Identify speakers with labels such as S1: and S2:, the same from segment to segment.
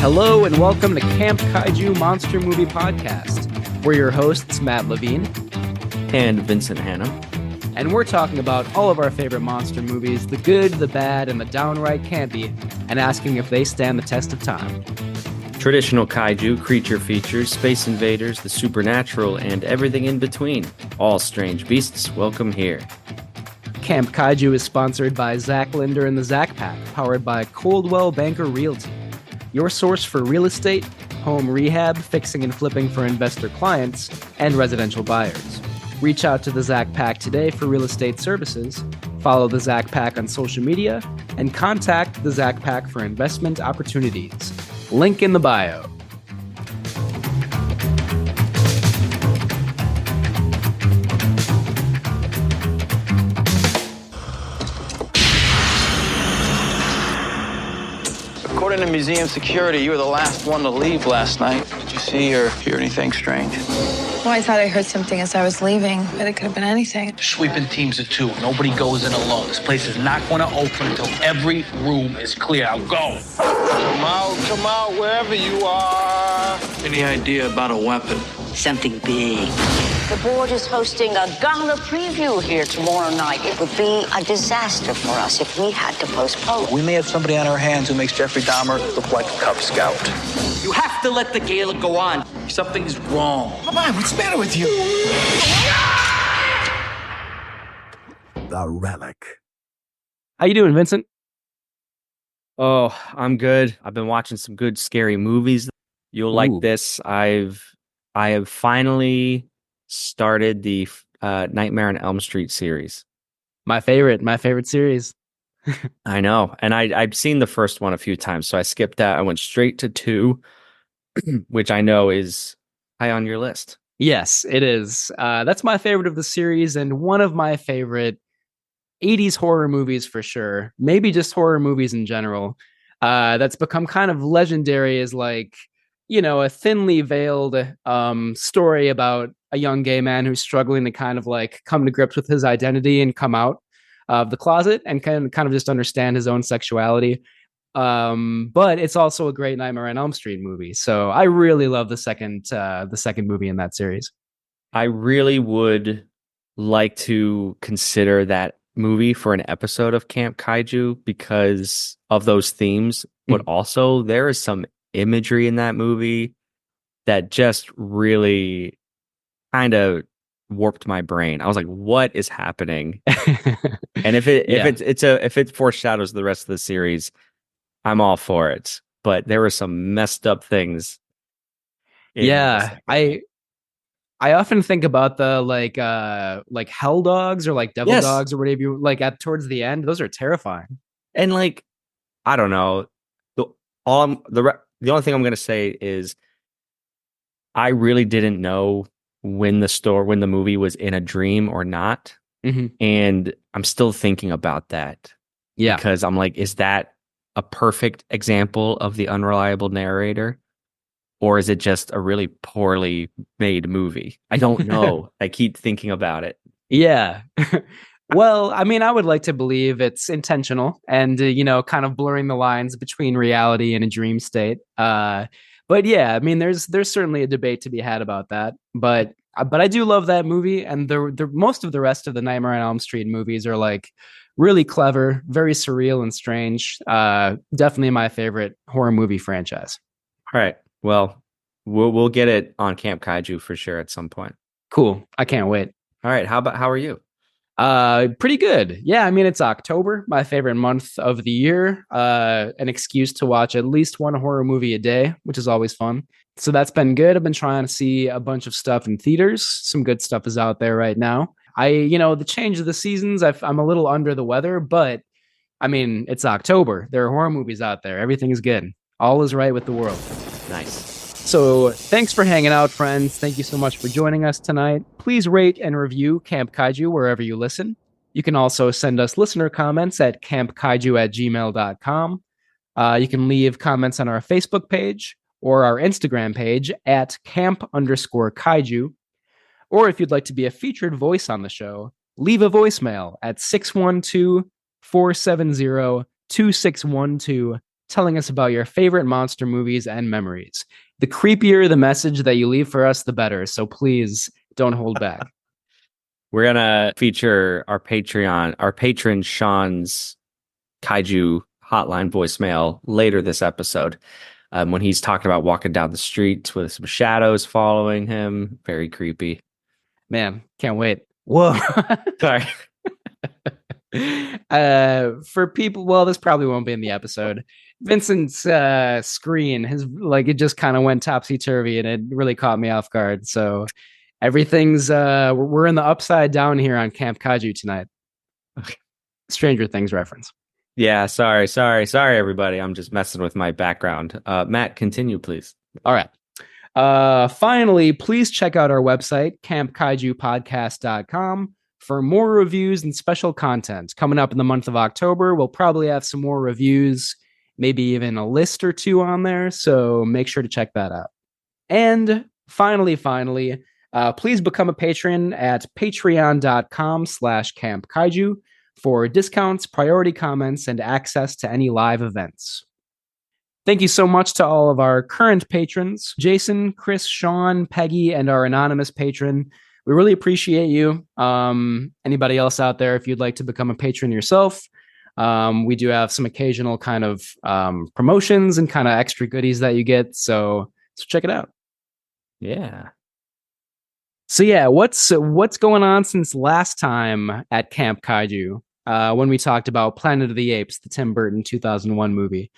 S1: Hello and welcome to Camp Kaiju Monster Movie Podcast. We're your hosts, Matt Levine
S2: and Vincent Hannum.
S1: And we're talking about all of our favorite monster movies, the good, the bad, and the downright campy, and asking if they stand the test of time.
S2: Traditional kaiju, creature features, space invaders, the supernatural, and everything in between. All strange beasts, welcome here.
S1: Camp Kaiju is sponsored by Zach Linder and the Zach Pack, powered by Coldwell Banker Realty. Your source for real estate, home rehab, fixing and flipping for investor clients, and residential buyers. Reach out to the Zach Pack today for real estate services, follow the Zach Pack on social media, and contact the Zach Pack for investment opportunities. Link in the bio.
S3: According to museum security, you were the last one to leave last night. Did you see or hear anything strange?
S4: Well, I thought I heard something as I was leaving, but it could have been anything.
S5: Sweeping teams of two. Nobody goes in alone. This place is not going to open until every room is clear. Now go.
S3: Come out, wherever you are.
S5: Any idea about a weapon?
S6: Something big. The board is hosting a gala preview here tomorrow night. It would be a disaster for us if we had to postpone.
S3: We may have somebody on our hands who makes Jeffrey Dahmer look like a Cub Scout.
S5: You have to let the gala go on. Something's wrong.
S7: Come on, what's the matter with you? The Relic.
S1: How you doing, Vincent?
S2: Oh, I'm good. I've been watching some good scary movies. You'll like this. I have finally started the Nightmare on Elm Street series.
S1: My favorite series.
S2: I know. And I've seen the first one a few times, so I skipped that. I went straight to 2, which I know is high on your list.
S1: Yes, it is. That's my favorite of the series and one of my favorite 80s horror movies for sure. Maybe just horror movies in general. That's become kind of legendary as like, you know, a thinly veiled story about a young gay man who's struggling to kind of like come to grips with his identity and come out of the closet and kind of just understand his own sexuality. But it's also a great Nightmare on Elm Street movie. So I really love the second movie in that series.
S2: I really would like to consider that movie for an episode of Camp Kaiju because of those themes, but also there is some imagery in that movie that just really kind of warped my brain. I was like, what is happening? And if it foreshadows the rest of the series, I'm all for it. But there were some messed up things.
S1: I often think about the like hell dogs or like devil dogs or whatever you like at towards the end. Those are terrifying.
S2: And like, I don't know. The only thing I'm going to say is I really didn't know when the movie was in a dream or not. Mm-hmm. And I'm still thinking about that. Yeah. Because I'm like, is that a perfect example of the unreliable narrator? Or is it just a really poorly made movie? I don't know. I keep thinking about it. Yeah.
S1: Well, I mean, I would like to believe it's intentional and, kind of blurring the lines between reality and a dream state. But yeah, I mean, there's certainly a debate to be had about that. But I do love that movie. And the most of the rest of the Nightmare on Elm Street movies are like really clever, very surreal and strange. Definitely my favorite horror movie franchise.
S2: All right. Well, we'll get it on Camp Kaiju for sure at some point.
S1: Cool. I can't wait.
S2: All right. How are you?
S1: Pretty good. Yeah, I mean, it's October, my favorite month of the year. An excuse to watch at least one horror movie a day, which is always fun. So that's been good. I've been trying to see a bunch of stuff in theaters. Some good stuff is out there right now. The change of the seasons, I'm a little under the weather, but I mean, it's October. There are horror movies out there. Everything is good. All is right with the world.
S2: Nice.
S1: So thanks for hanging out, friends. Thank you so much for joining us tonight. Please rate and review Camp Kaiju wherever you listen. You can also send us listener comments at campkaiju@gmail.com. You can leave comments on our Facebook page or our Instagram page at camp_kaiju. Or if you'd like to be a featured voice on the show, leave a voicemail at 612-470-2612 telling us about your favorite monster movies and memories. The creepier the message that you leave for us, the better. So please don't hold back.
S2: We're gonna feature our patron Sean's Kaiju Hotline voicemail later this episode, when he's talking about walking down the street with some shadows following him. Very creepy.
S1: Man, can't wait. Whoa.
S2: Sorry.
S1: For people, well, this probably won't be in the episode. Vincent's screen it just kind of went topsy-turvy, and it really caught me off guard. So everything's we're in the upside down here on Camp Kaiju tonight. Stranger Things reference.
S2: Yeah, sorry, everybody. I'm just messing with my background. Matt, continue, please.
S1: All right. Finally, please check out our website, campkaijupodcast.com, for more reviews and special content. Coming up in the month of October, we'll probably have some more reviews, maybe even a list or two on there, so make sure to check that out. And finally, please become a patron at patreon.com/campkaiju for discounts, priority comments, and access to any live events. Thank you so much to all of our current patrons, Jason, Chris, Sean, Peggy, and our anonymous patron. We really appreciate you. Anybody else out there, if you'd like to become a patron yourself, we do have some occasional kind of promotions and kind of extra goodies that you get. So check it out.
S2: Yeah.
S1: So yeah, what's going on since last time at Camp Kaiju, when we talked about Planet of the Apes, the Tim Burton 2001 movie?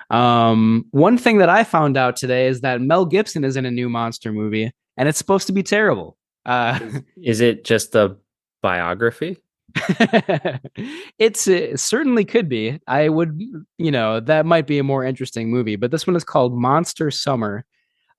S1: One thing that I found out today is that Mel Gibson is in a new monster movie, and it's supposed to be terrible.
S2: Is it just a biography?
S1: It certainly could be. I would, that might be a more interesting movie, but this one is called Monster Summer.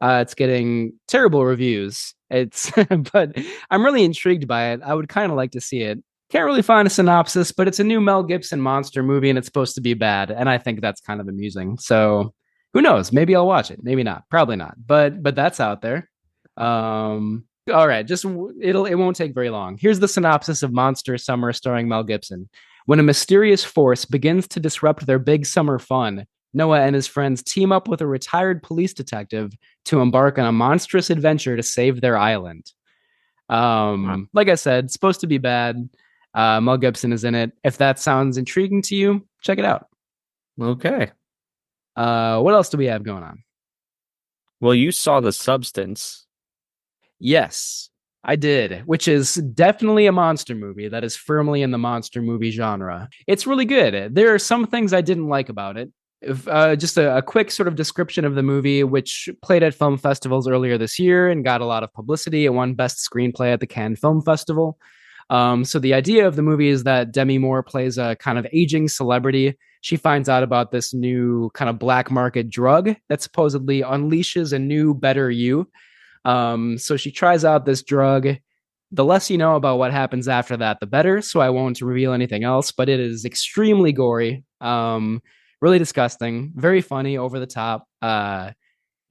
S1: It's getting terrible reviews. But I'm really intrigued by it. I would kind of like to see it. Can't really find a synopsis, but it's a new Mel Gibson monster movie, and it's supposed to be bad. And I think that's kind of amusing. So who knows? Maybe I'll watch it. Maybe not. Probably not. But that's out there. All right. It won't take very long. Here's the synopsis of Monster Summer starring Mel Gibson. When a mysterious force begins to disrupt their big summer fun, Noah and his friends team up with a retired police detective to embark on a monstrous adventure to save their island. Like I said, it's supposed to be bad. Mel Gibson is in it. If that sounds intriguing to you, check it out.
S2: Okay.
S1: What else do we have going on?
S2: Well, you saw The Substance.
S1: Yes, I did, which is definitely a monster movie that is firmly in the monster movie genre. It's really good. There are some things I didn't like about it. Just a quick sort of description of the movie, which played at film festivals earlier this year and got a lot of publicity. It won Best Screenplay at the Cannes Film Festival. So the idea of the movie is that Demi Moore plays a kind of aging celebrity. She finds out about this new kind of black market drug that supposedly unleashes a new, better you. So she tries out this drug. The less you know about what happens after that, the better. So I won't reveal anything else, but it is extremely gory. Really disgusting, very funny, over the top.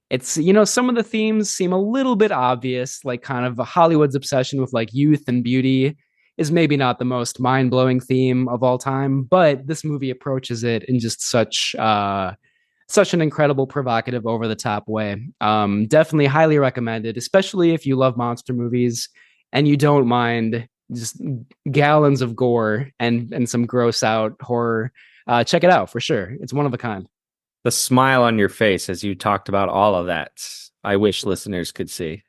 S1: It's, some of the themes seem a little bit obvious, like kind of Hollywood's obsession with like youth and beauty is maybe not the most mind-blowing theme of all time, but this movie approaches it in just such an incredible, provocative, over-the-top way. Definitely highly recommended, especially if you love monster movies and you don't mind just gallons of gore and some gross out horror. Check it out for sure. It's one of a kind.
S2: The smile on your face as you talked about all of that, I wish listeners could see.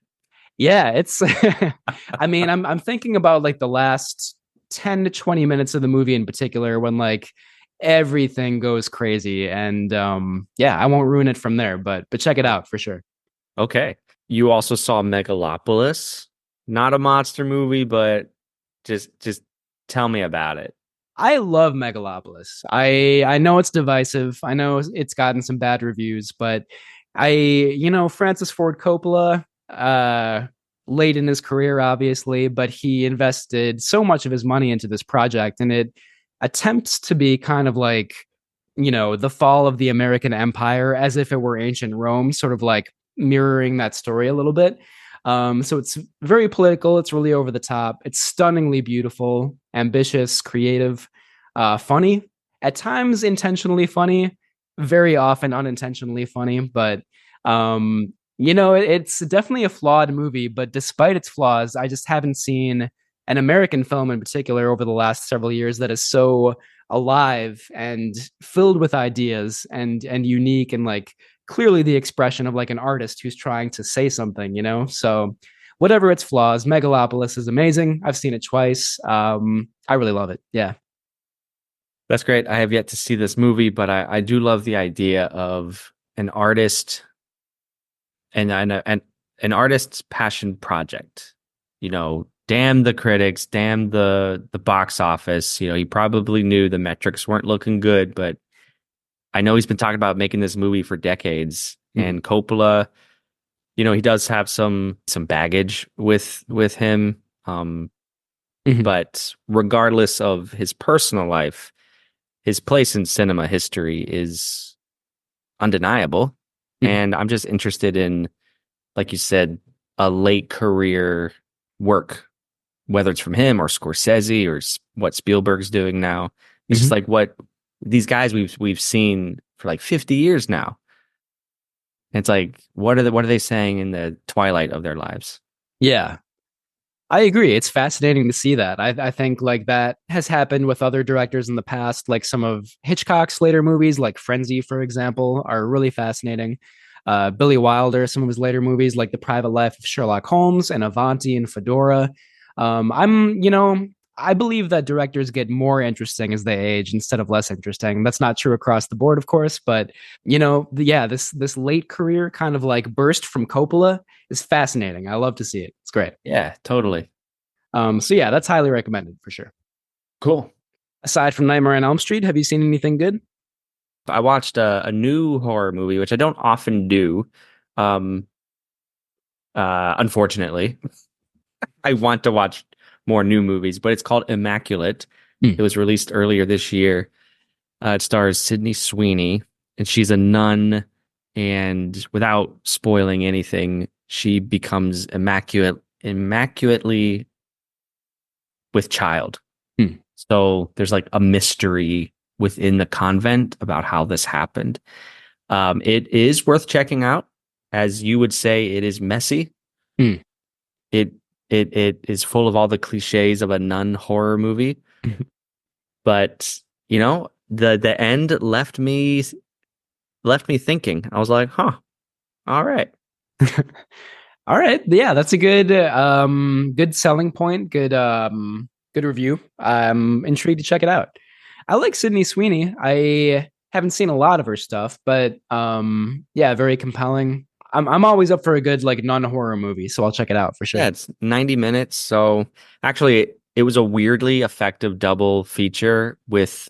S1: Yeah, it's I mean, I'm thinking about like the last 10 to 20 minutes of the movie in particular when like everything goes crazy, and yeah, I won't ruin it from there, but check it out for sure.
S2: Okay. You also saw Megalopolis. Not a monster movie, but just tell me about it.
S1: I love Megalopolis. I know it's divisive. I know it's gotten some bad reviews, but Francis Ford Coppola, late in his career, obviously, but he invested so much of his money into this project, and it attempts to be kind of like, the fall of the American Empire as if it were ancient Rome, sort of like mirroring that story a little bit. So it's very political. It's really over the top. It's stunningly beautiful, ambitious, creative, funny, at times intentionally funny. very often unintentionally funny, but it's definitely a flawed movie, but despite its flaws, I just haven't seen an American film in particular over the last several years that is so alive and filled with ideas and unique and like clearly the expression of like an artist who's trying to say something, So whatever its flaws, Megalopolis is amazing. I've seen it twice. I really love it. Yeah.
S2: That's great. I have yet to see this movie, but I do love the idea of an artist and an artist's passion project. Damn the critics, damn the box office. He probably knew the metrics weren't looking good, but I know he's been talking about making this movie for decades. And Coppola, he does have some baggage with him. But regardless of his personal life, his place in cinema history is undeniable. And I'm just interested in, like you said, a late career work, whether it's from him or Scorsese or what Spielberg's doing now. It's just like what these guys we've seen for like 50 years now. It's like, what are they saying in the twilight of their lives?
S1: Yeah. I agree. It's fascinating to see that. I think like that has happened with other directors in the past, like some of Hitchcock's later movies, like Frenzy, for example, are really fascinating. Billy Wilder, some of his later movies, like The Private Life of Sherlock Holmes and Avanti and Fedora. I believe that directors get more interesting as they age instead of less interesting. That's not true across the board, of course, but this late career kind of like burst from Coppola is fascinating. I love to see it. It's great.
S2: Yeah, totally.
S1: So yeah, that's highly recommended for sure.
S2: Cool.
S1: Aside from Nightmare on Elm Street, have you seen anything good?
S2: I watched a new horror movie, which I don't often do. Unfortunately, I want to watch more new movies, but it's called Immaculate. It was released earlier this year. It stars Sydney Sweeney, and she's a nun. And without spoiling anything, she becomes immaculately with child. So there's like a mystery within the convent about how this happened. It is worth checking out. As you would say, it is messy. It is full of all the cliches of a nun horror movie. But, the end left me thinking. I was like, huh, all right.
S1: All right. Yeah, that's a good selling point. Good review. I'm intrigued to check it out. I like Sydney Sweeney. I haven't seen a lot of her stuff, but very compelling. I'm always up for a good like non-horror movie, so I'll check it out for sure.
S2: Yeah, it's 90 minutes. So actually, it was a weirdly effective double feature with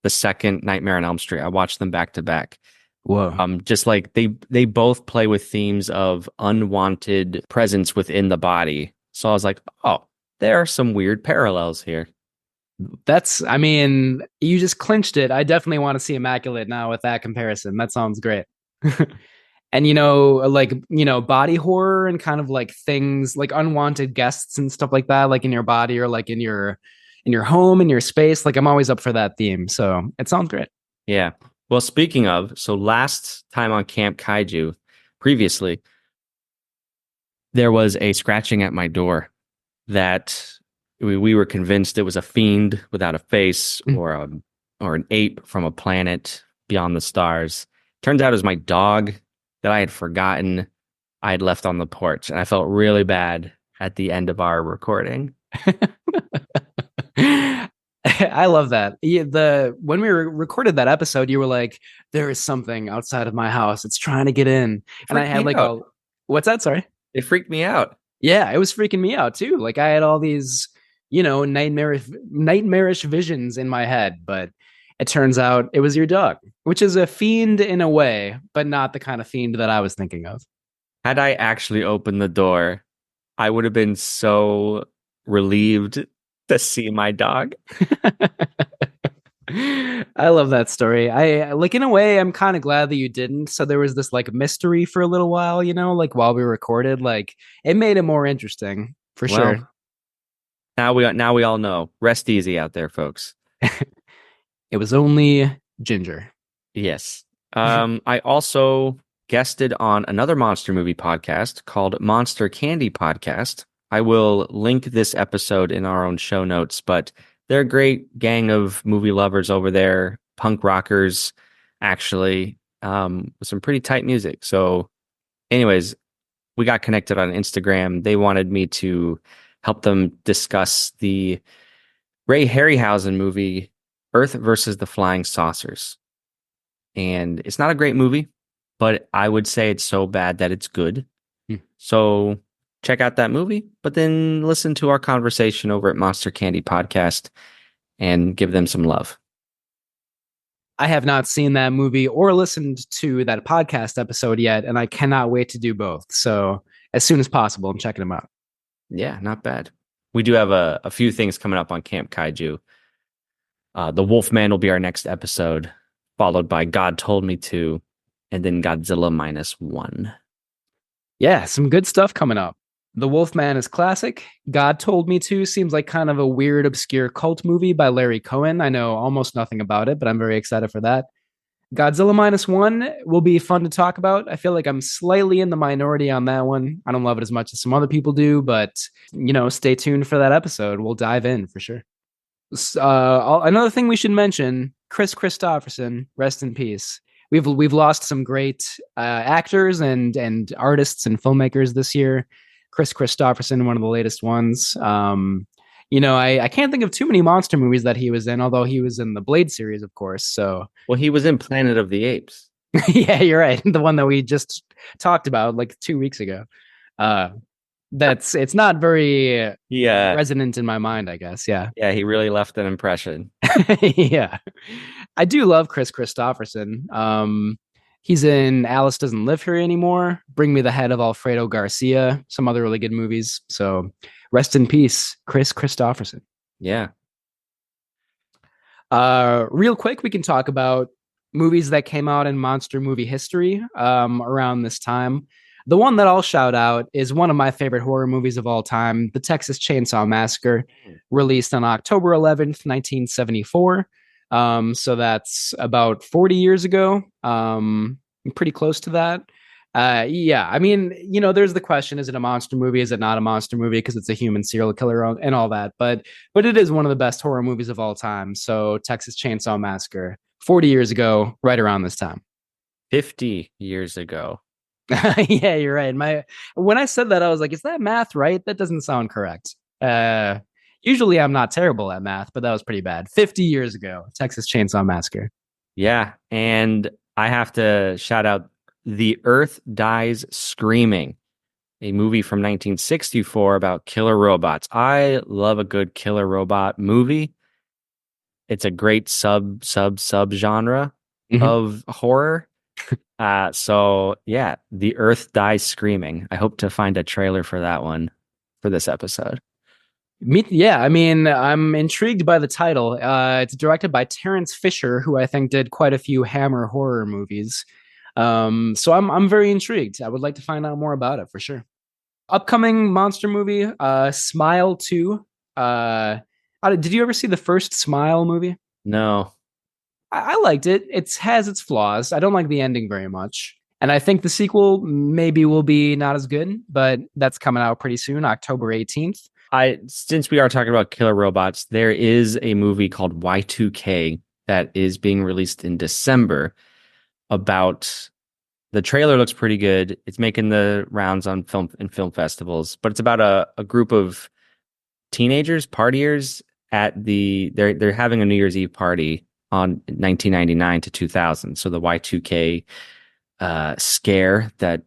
S2: the second Nightmare on Elm Street. I watched them back to back.
S1: Whoa.
S2: Just like they both play with themes of unwanted presence within the body. So I was like, oh, there are some weird parallels here.
S1: You just clinched it. I definitely want to see Immaculate now with that comparison. That sounds great. And body horror and kind of like things like unwanted guests and stuff like that, like in your body or like in your home, in your space. Like I'm always up for that theme. So it sounds great.
S2: Yeah. Well, speaking of, so last time on Camp Kaiju, previously, there was a scratching at my door that we were convinced it was a fiend without a face or an ape from a planet beyond the stars. Turns out it was my dog that I had forgotten I had left on the porch, and I felt really bad at the end of our recording.
S1: I love that. When we recorded that episode, you were like, "There is something outside of my house. It's trying to get in," and I had like what's that? Sorry,
S2: it freaked me out.
S1: Yeah, it was freaking me out too. Like I had all these, nightmarish visions in my head, but it turns out it was your dog, which is a fiend in a way, but not the kind of fiend that I was thinking of.
S2: Had I actually opened the door, I would have been so relieved to see my dog.
S1: I love that story. I like in a way I'm kind of glad that you didn't. So there was this like mystery for a little while, like while we recorded, like it made it more interesting for sure.
S2: Now we all know. Rest easy out there, folks.
S1: It was only Ginger.
S2: Yes. I also guested on another monster movie podcast called Monster Candy Podcast. I will link this episode in our own show notes, but they're a great gang of movie lovers over there, punk rockers, actually, with some pretty tight music. So, anyways, we got connected on Instagram. They wanted me to help them discuss the Ray Harryhausen movie, Earth versus the Flying Saucers. And it's not a great movie, but I would say it's so bad that it's good. So check out that movie, but then listen to our conversation over at Monster Candy Podcast and give them some love.
S1: I have not seen that movie or listened to that podcast episode yet, and I cannot wait to do both. So as soon as possible, I'm checking them out.
S2: Yeah, not bad. We do have a few things coming up on Camp Kaiju. The Wolfman will be our next episode, followed by God Told Me To, and then Godzilla -1.
S1: Yeah, some good stuff coming up. The Wolfman is classic. God Told Me To seems like kind of a weird, obscure cult movie by Larry Cohen. I know almost nothing about it, but I'm very excited for that. Godzilla -1 will be fun to talk about. I feel like I'm slightly in the minority on that one. I don't love it as much as some other people do, but, stay tuned for that episode. We'll dive in for sure. Another thing we should mention, Chris Christopherson, rest in peace. We've lost some great actors and artists and filmmakers this year. Chris Christopherson, one of the latest ones. I can't think of too many monster movies that he was in, although he was in the Blade series, of course. So,
S2: well, he was in Planet of the Apes.
S1: Yeah, you're right. The one that we just talked about like 2 weeks ago. It's not very resonant in my mind, I guess. Yeah.
S2: Yeah, he really left an impression.
S1: Yeah. I do love Chris Christopherson. He's in Alice Doesn't Live Here Anymore, Bring Me the Head of Alfredo Garcia, some other really good movies. So rest in peace, Chris Christopherson.
S2: Yeah.
S1: Real quick, we can talk about movies that came out in monster movie history around this time. The one that I'll shout out is one of my favorite horror movies of all time, The Texas Chainsaw Massacre, released on October 11th, 1974. So that's about 40 years ago. Pretty close to that. Yeah, I mean, there's the question, is it a monster movie? Is it not a monster movie? Because it's a human serial killer and all that. But it is one of the best horror movies of all time. So Texas Chainsaw Massacre, 40 years ago, right around this time.
S2: 50 years ago.
S1: Yeah, you're right. When I said that, I was like, is that math right? That doesn't sound correct. Usually I'm not terrible at math, but that was pretty bad. 50 years ago, Texas Chainsaw Massacre.
S2: Yeah, and I have to shout out The Earth Dies Screaming, a movie from 1964 about killer robots. I love a good killer robot movie. It's a great sub genre of horror. So yeah, The Earth Dies Screaming. I hope to find a trailer for that one for this episode.
S1: Yeah, I mean, I'm intrigued by the title. It's directed by Terrence Fisher, who I think did quite a few Hammer horror movies. So I'm very intrigued. I would like to find out more about it for sure. Upcoming monster movie, Smile 2. Did you ever see the first Smile movie?
S2: No.
S1: I liked it. It has its flaws. I don't like the ending very much. And I think the sequel maybe will be not as good, but that's coming out pretty soon, October 18th.
S2: Since we are talking about killer robots, there is a movie called Y2K that is being released in December about, the trailer looks pretty good. It's making the rounds on film festivals, but it's about a group of teenagers, partiers they're having a New Year's Eve party on 1999 to 2000. So the Y2K scare that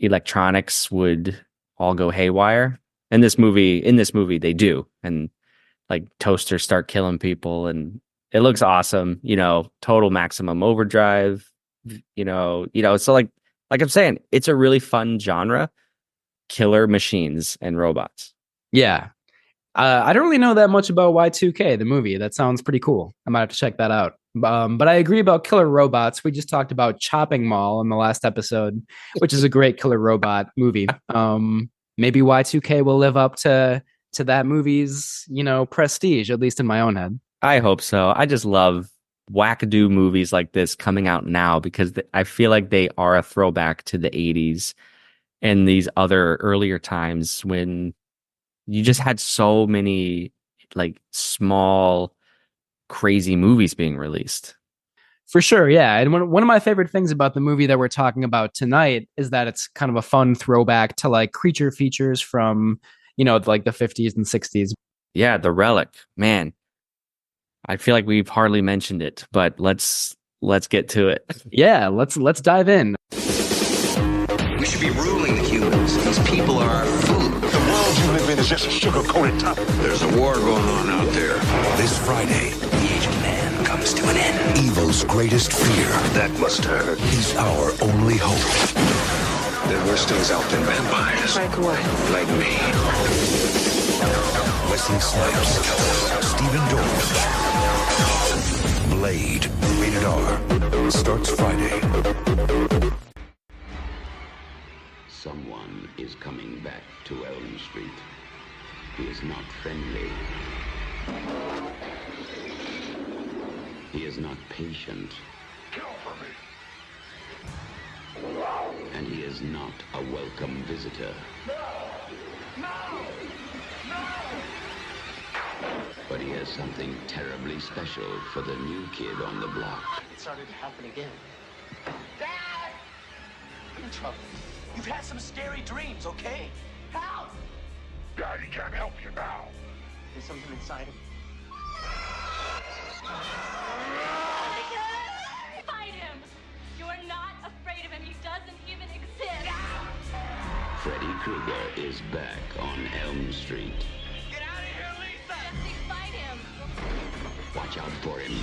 S2: electronics would all go haywire. In this movie, they do, and like toasters start killing people, and it looks awesome. Total maximum overdrive. So like I'm saying, it's a really fun genre, killer machines and robots.
S1: Yeah, I don't really know that much about Y2K, the movie. That sounds pretty cool. I might have to check that out. But I agree about killer robots. We just talked about Chopping Mall in the last episode, which is a great killer robot movie. Maybe Y2K will live up to that movie's, prestige, at least in my own head.
S2: I hope so. I just love wackadoo movies like this coming out now because I feel like they are a throwback to the 80s and these other earlier times when you just had so many like small, crazy movies being released.
S1: For sure, yeah. And one of my favorite things about the movie that we're talking about tonight is that it's kind of a fun throwback to like creature features from, like the 50s and 60s.
S2: Yeah, the Relic, man. I feel like we've hardly mentioned it, but let's get to it.
S1: Yeah, let's dive in.
S8: We should be ruling the humans. These people are our food.
S7: The world you live in is just a sugar-coated top.
S8: There's a war going on out there.
S7: This Friday,
S8: The Age of Man comes to an end.
S7: evil's greatest fear
S8: That must hurt.
S7: is our only hope.
S8: There are worse things out than vampires.
S4: Like what?
S8: Like me.
S7: Wesley Snipes, Stephen Dorff. Blade, rated R, starts Friday.
S9: Someone is coming back to Elm Street. He is not friendly. He is not patient. And he is not a welcome visitor. But he has something terribly special for the new kid on the block.
S5: It started to happen again. Dad! I'm in trouble. You've had some scary dreams, okay? Help!
S7: Daddy can't help you now.
S5: There's something inside him.
S10: Fight him! You're not afraid of him. He doesn't even exist.
S9: Freddy Krueger is back on Elm Street.
S5: Get out of here, Lisa!
S10: Jesse, fight him!
S9: Watch out for him.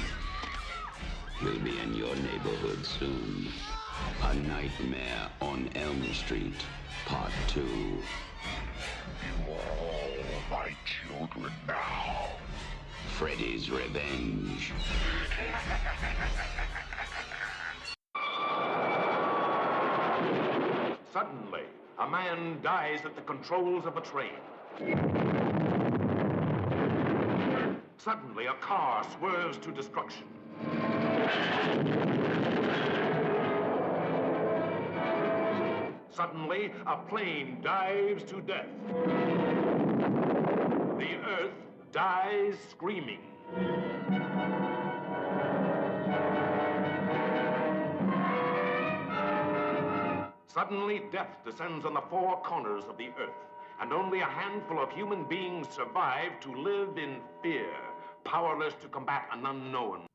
S9: He'll be in your neighborhood soon. A Nightmare on Elm Street, Part 2.
S7: You are all my children now.
S9: Freddy's Revenge.
S11: Suddenly, a man dies at the controls of a train. Suddenly, a car swerves to destruction. Suddenly, a plane dives to death. The earth dies screaming. Suddenly, death descends on the four corners of the earth, and only a handful of human beings survive to live in fear, powerless to combat an unknown.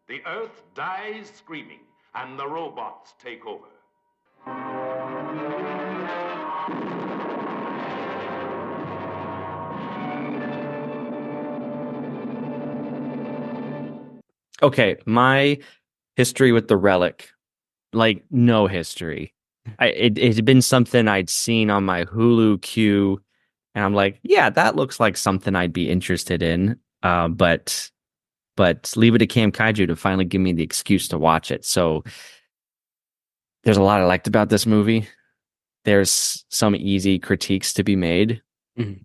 S11: The earth dies screaming, and the robots take over.
S2: Okay, my history with the Relic, like no history. It had been something I'd seen on my Hulu queue, and I'm like, yeah, that looks like something I'd be interested in. But leave it to Cam Kaiju to finally give me the excuse to watch it. So there's a lot I liked about this movie. There's some easy critiques to be made,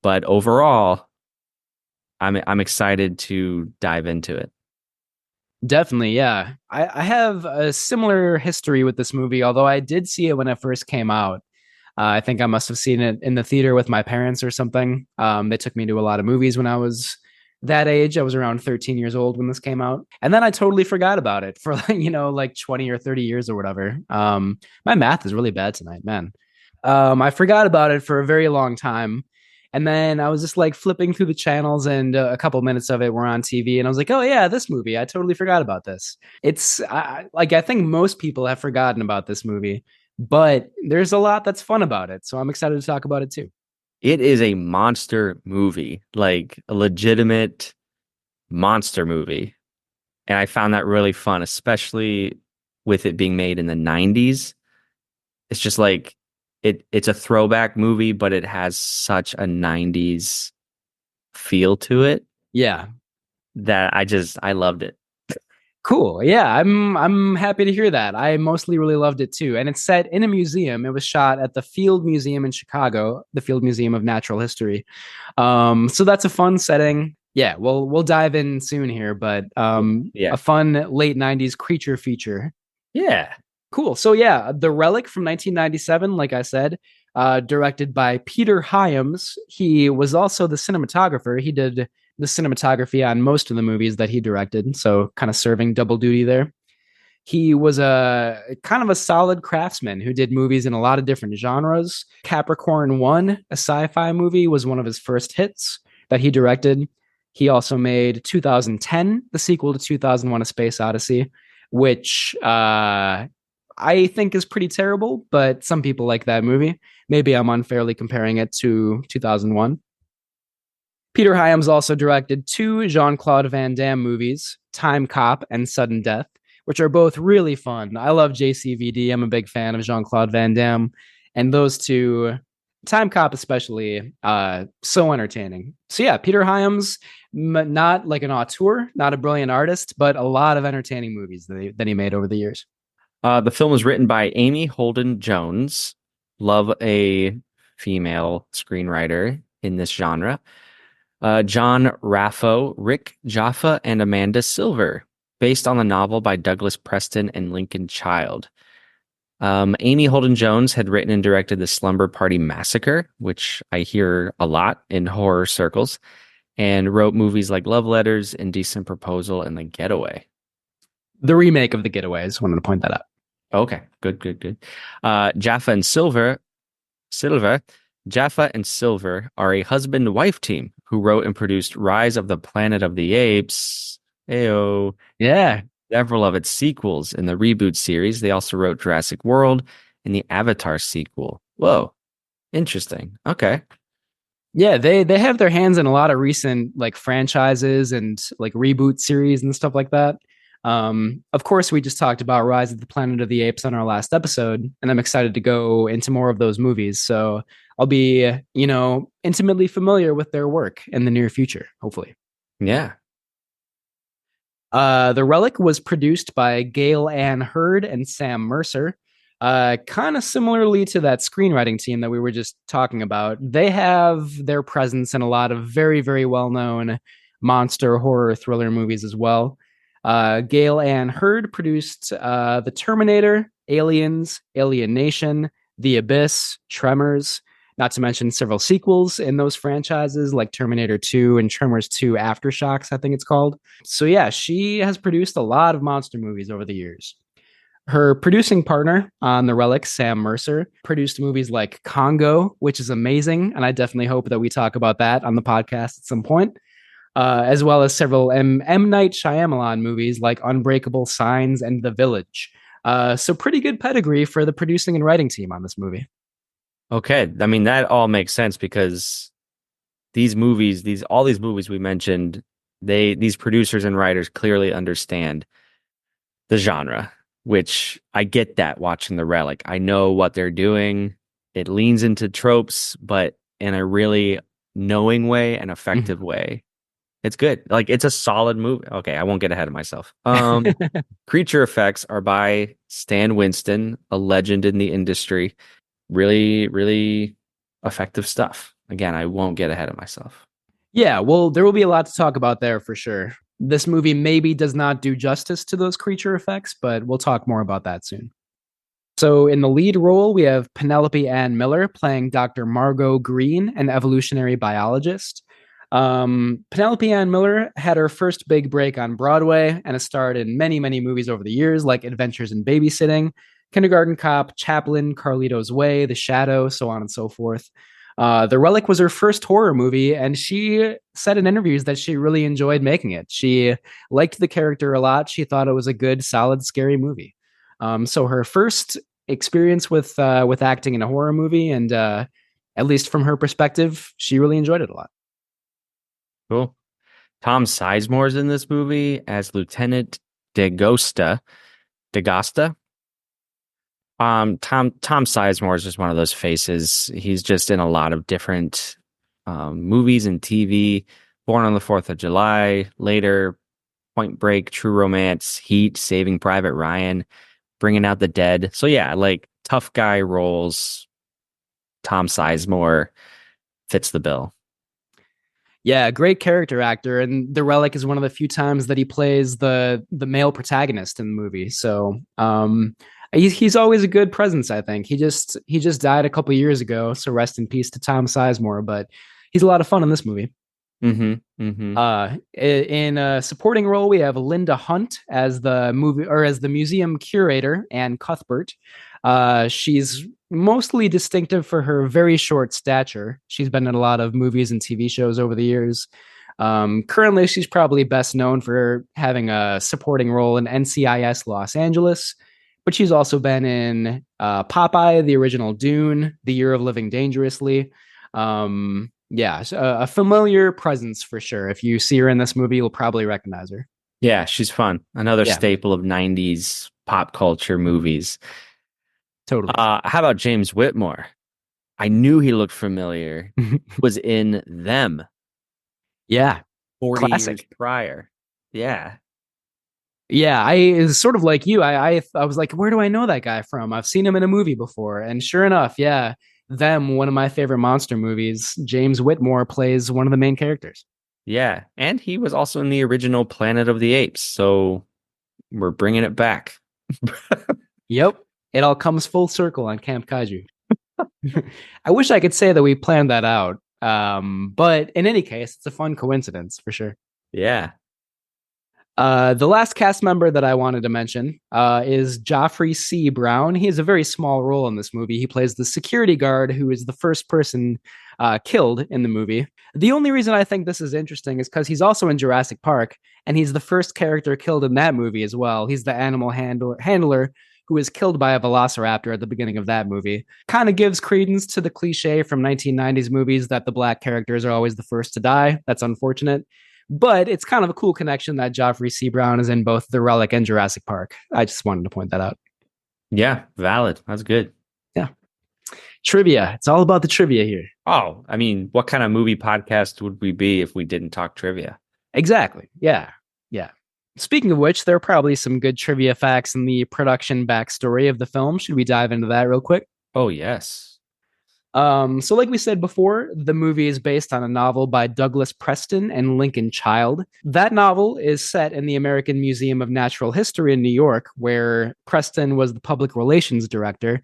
S2: but overall, I'm excited to dive into it.
S1: Definitely, yeah. I have a similar history with this movie, although I did see it when it first came out. I think I must have seen it in the theater with my parents or something. They took me to a lot of movies when I was that age. I was around 13 years old when this came out. And then I totally forgot about it for like 20 or 30 years or whatever. My math is really bad tonight, man. I forgot about it for a very long time. And then I was just like flipping through the channels and a couple minutes of it were on TV. And I was like, oh yeah, this movie. I totally forgot about this. It's I think most people have forgotten about this movie, but there's a lot that's fun about it. So I'm excited to talk about it too.
S2: It is a monster movie, like a legitimate monster movie. And I found that really fun, especially with it being made in the 90s. It's just like it's a throwback movie, but it has such a 90s feel to it
S1: Yeah.
S2: that I loved it.
S1: Cool. Yeah, I'm happy to hear that. I mostly really loved it too. And it's set in a museum. It was shot at the Field Museum in Chicago, the Field Museum of Natural History. So that's a fun setting. Yeah, we'll dive in soon here, but
S2: Yeah.
S1: a fun late 90s creature feature.
S2: Yeah.
S1: Cool. So yeah, The Relic from 1997, like I said, directed by Peter Hyams. He was also the cinematographer. He did the cinematography on most of the movies that he directed, so kind of serving double duty there. He was a kind of a solid craftsman who did movies in a lot of different genres. Capricorn 1, a sci-fi movie, was one of his first hits that he directed. He also made 2010, the sequel to 2001: A Space Odyssey, which I think is pretty terrible, but some people like that movie. Maybe I'm unfairly comparing it to 2001. Peter Hyams also directed 2 Jean-Claude Van Damme movies, Time Cop and Sudden Death, which are both really fun. I love JCVD. I'm a big fan of Jean-Claude Van Damme. And those 2, Time Cop especially, so entertaining. So yeah, Peter Hyams, not like an auteur, not a brilliant artist, but a lot of entertaining movies that he made over the years.
S2: The film was written by Amy Holden Jones. Love a female screenwriter in this genre. John Raffo, Rick Jaffa, and Amanda Silver, based on the novel by Douglas Preston and Lincoln Child. Amy Holden Jones had written and directed The Slumber Party Massacre, which I hear a lot in horror circles, and wrote movies like Love Letters, Indecent Proposal, and The Getaway.
S1: The remake of The Getaway. I just wanted to point that out.
S2: Okay, good. Jaffa and Silver, Jaffa and Silver are a husband-wife team who wrote and produced Rise of the Planet of the Apes. Ayo.
S1: Yeah.
S2: Several of its sequels in the reboot series. They also wrote Jurassic World and the Avatar sequel. Whoa. Interesting. Okay.
S1: Yeah, they have their hands in a lot of recent like franchises and like reboot series and stuff like that. Of course, we just talked about Rise of the Planet of the Apes on our last episode, and I'm excited to go into more of those movies. So I'll be, intimately familiar with their work in the near future, hopefully.
S2: Yeah.
S1: The Relic was produced by Gail Ann Hurd and Sam Mercer. Kind of similarly to that screenwriting team that we were just talking about. They have their presence in a lot of very, very well-known monster horror thriller movies as well. Gail Ann Hurd produced The Terminator, Aliens, Alien Nation, The Abyss, Tremors, not to mention several sequels in those franchises like Terminator 2 and Tremors 2 Aftershocks, I think it's called. So yeah, she has produced a lot of monster movies over the years. Her producing partner on The Relic, Sam Mercer, produced movies like Congo, which is amazing, and I definitely hope that we talk about that on the podcast at some point. As well as several M. Night Shyamalan movies like Unbreakable, Signs, and The Village. So pretty good pedigree for the producing and writing team on this movie.
S2: Okay. I mean, that all makes sense because all these movies we mentioned, these producers and writers clearly understand the genre, which I get that watching The Relic. I know what they're doing. It leans into tropes, but in a really knowing way and effective way. It's good. Like, it's a solid movie. Okay, I won't get ahead of myself. Creature effects are by Stan Winston, a legend in the industry. Really, really effective stuff. Again, I won't get ahead of myself.
S1: Yeah, well, there will be a lot to talk about there for sure. This movie maybe does not do justice to those creature effects, but we'll talk more about that soon. So in the lead role, we have Penelope Ann Miller playing Dr. Margot Green, an evolutionary biologist. Penelope Ann Miller had her first big break on Broadway and has starred in many, many movies over the years, like Adventures in Babysitting, Kindergarten Cop, Chaplin, Carlito's Way, The Shadow, so on and so forth. The Relic was her first horror movie, and she said in interviews that she really enjoyed making it. She liked the character a lot. She thought it was a good, solid, scary movie. So her first experience with acting in a horror movie, and at least from her perspective, she really enjoyed it a lot.
S2: Cool. Tom Sizemore's in this movie as Lieutenant DeGosta. Tom Sizemore is just one of those faces. He's just in a lot of different movies and TV. Born on the 4th of July, later Point Break, True Romance, Heat, Saving Private Ryan, Bringing Out the Dead. So yeah, like tough guy roles. Tom Sizemore fits the bill.
S1: Yeah, great character actor, and the Relic is one of the few times that he plays the male protagonist in the movie. So he's always a good presence. I think he just died a couple years ago, so rest in peace to Tom Sizemore. But he's a lot of fun in this movie. In a supporting role, we have Linda Hunt as the museum curator and Cuthbert. She's mostly distinctive for her very short stature. She's been in a lot of movies and TV shows over the years. Currently, she's probably best known for having a supporting role in NCIS Los Angeles, but she's also been in Popeye, the original Dune, The Year of Living Dangerously. Yeah, a familiar presence for sure. If you see her in this movie, you'll probably recognize her.
S2: Yeah, she's fun. Another staple of 90s pop culture movies.
S1: Totally.
S2: How about James Whitmore? I knew he looked familiar. Was in Them.
S1: Yeah.
S2: 40
S1: Classic.
S2: years prior. Yeah.
S1: Yeah, I sort of like you. I was like, where do I know that guy from? I've seen him in a movie before. And sure enough, yeah, Them, one of my favorite monster movies. James Whitmore plays one of the main characters.
S2: Yeah, and he was also in the original Planet of the Apes. So we're bringing it back.
S1: Yep. It all comes full circle on Camp Kaiju. I wish I could say that we planned that out. But in any case, it's a fun coincidence for sure.
S2: Yeah.
S1: The last cast member that I wanted to mention is Joffrey C. Brown. He has a very small role in this movie. He plays the security guard who is the first person killed in the movie. The only reason I think this is interesting is because he's also in Jurassic Park, and he's the first character killed in that movie as well. He's the animal handler who is killed by a velociraptor at the beginning of that movie. Kind of gives credence to the cliche from 1990s movies that the black characters are always the first to die. That's unfortunate. But it's kind of a cool connection that Joffrey C. Brown is in both The Relic and Jurassic Park. I just wanted to point that out.
S2: Yeah, valid. That's good.
S1: Yeah. Trivia. It's all about the trivia here.
S2: Oh, I mean, what kind of movie podcast would we be if we didn't talk trivia?
S1: Exactly. Yeah. Yeah. Speaking of which, there are probably some good trivia facts in the production backstory of the film. Should we dive into that real quick?
S2: Oh, yes.
S1: So like we said before, the movie is based on a novel by Douglas Preston and Lincoln Child. That novel is set in the American Museum of Natural History in New York, where Preston was the public relations director.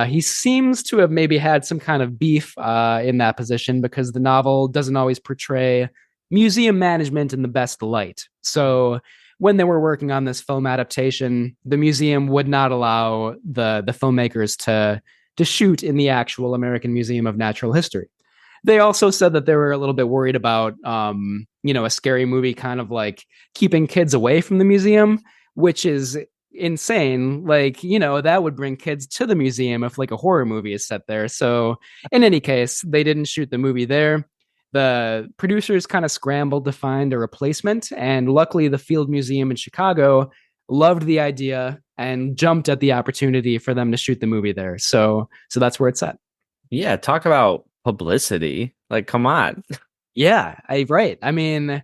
S1: He seems to have maybe had some kind of beef in that position because the novel doesn't always portray museum management in the best light. So when they were working on this film adaptation, the museum would not allow the filmmakers to shoot in the actual American Museum of Natural History. They also said that they were a little bit worried about, a scary movie kind of like keeping kids away from the museum, which is insane. Like, that would bring kids to the museum if like a horror movie is set there. So in any case, they didn't shoot the movie there. The producers kind of scrambled to find a replacement, and luckily the Field Museum in Chicago loved the idea and jumped at the opportunity for them to shoot the movie there. So that's where it's at.
S2: Yeah, talk about publicity. Like, come on.
S1: Yeah, right. I mean,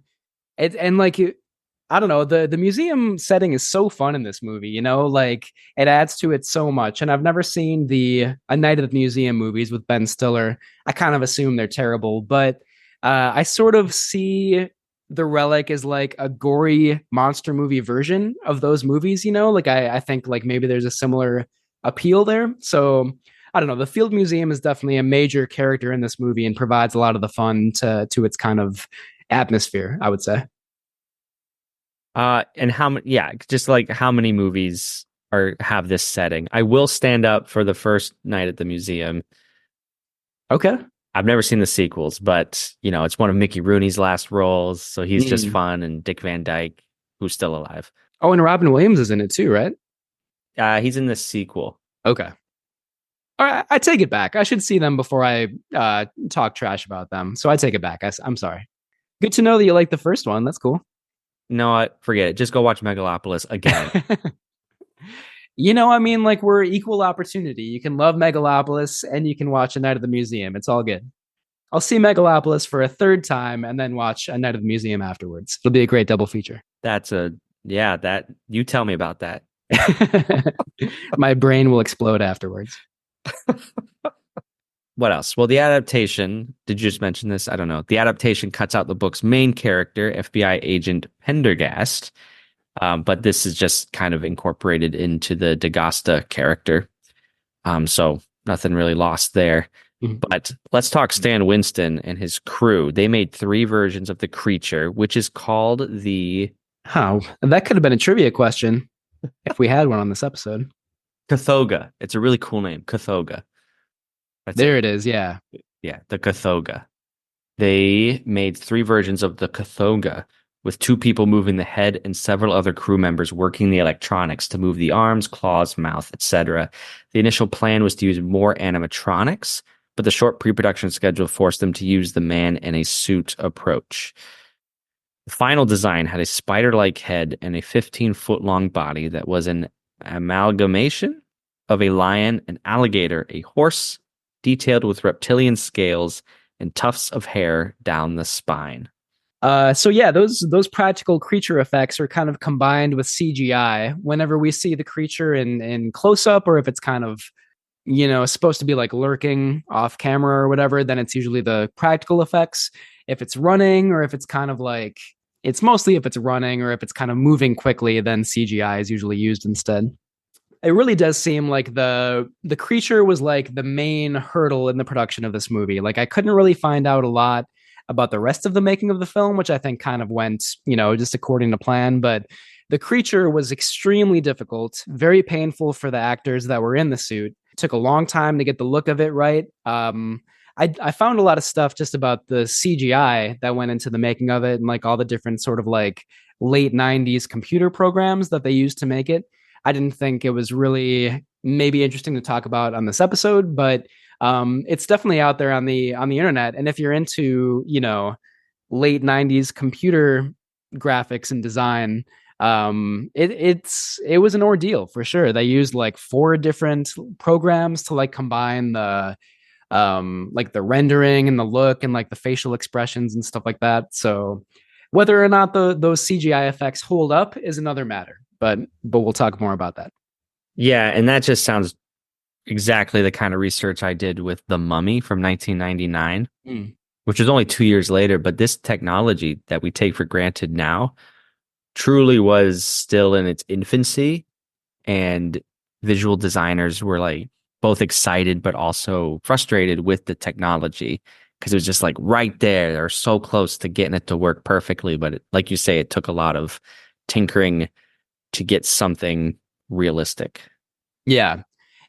S1: I don't know, the museum setting is so fun in this movie, like it adds to it so much. And I've never seen A Night at the Museum movies with Ben Stiller. I kind of assume they're terrible, but I sort of see The Relic is like a gory monster movie version of those movies, like I think like maybe there's a similar appeal there. So I don't know. The Field Museum is definitely a major character in this movie and provides a lot of the fun to its kind of atmosphere, I would say.
S2: And just like how many movies have this setting? I will stand up for the first Night at the Museum.
S1: Okay.
S2: I've never seen the sequels, but it's one of Mickey Rooney's last roles, so he's just fun. And Dick Van Dyke, who's still alive.
S1: Oh, and Robin Williams is in it too, right?
S2: He's in the sequel.
S1: Okay. All right, I take it back. I should see them before I talk trash about them. So I take it back. I'm sorry. Good to know that you like the first one. That's cool.
S2: No, forget it. Just go watch Megalopolis again.
S1: I mean, like we're equal opportunity. You can love Megalopolis and you can watch A Night at the Museum. It's all good. I'll see Megalopolis for a third time and then watch A Night of the Museum afterwards. It'll be a great double feature.
S2: That you tell me about that.
S1: My brain will explode afterwards.
S2: What else? Well, the adaptation, did you just mention this? I don't know. The adaptation cuts out the book's main character, FBI agent Pendergast, but this is just kind of incorporated into the D'Agasta character. So nothing really lost there. But let's talk Stan Winston and his crew. They made 3 versions of the creature, which is called the...
S1: That could have been a trivia question if we had one on this episode.
S2: Cathoga. It's a really cool name, Cathoga.
S1: It is, yeah.
S2: Yeah, the Cathoga. They made 3 versions of the Cathoga, with 2 people moving the head and several other crew members working the electronics to move the arms, claws, mouth, etc. The initial plan was to use more animatronics, but the short pre-production schedule forced them to use the man in a suit approach. The final design had a spider-like head and a 15-foot-long body that was an amalgamation of a lion, an alligator, a horse, detailed with reptilian scales and tufts of hair down the spine.
S1: Those practical creature effects are kind of combined with CGI. Whenever we see the creature in close-up, or if it's kind of, supposed to be like lurking off camera or whatever, then it's usually the practical effects. If it's running, or if it's kind of like, it's mostly if it's running, or if it's kind of moving quickly, then CGI is usually used instead. It really does seem like the creature was like the main hurdle in the production of this movie. Like, I couldn't really find out a lot about the rest of the making of the film, which I think kind of went, just according to plan. But the creature was extremely difficult, very painful for the actors that were in the suit. It took a long time to get the look of it right. I found a lot of stuff just about the CGI that went into the making of it, and like all the different sort of like late 90s computer programs that they used to make it. I didn't think it was really maybe interesting to talk about on this episode, but it's definitely out there on the internet. And if you're into, late 90s computer graphics and design, it was an ordeal for sure. They used like 4 different programs to like combine the like the rendering and the look and like the facial expressions and stuff like that. So whether or not those CGI effects hold up is another matter, but we'll talk more about that.
S2: Yeah, and that just sounds exactly the kind of research I did with The Mummy from 1999, which was only 2 years later. But this technology that we take for granted now truly was still in its infancy, and visual designers were like both excited but also frustrated with the technology because it was just like right there. They're so close to getting it to work perfectly. But like you say, it took a lot of tinkering to get something realistic.
S1: Yeah.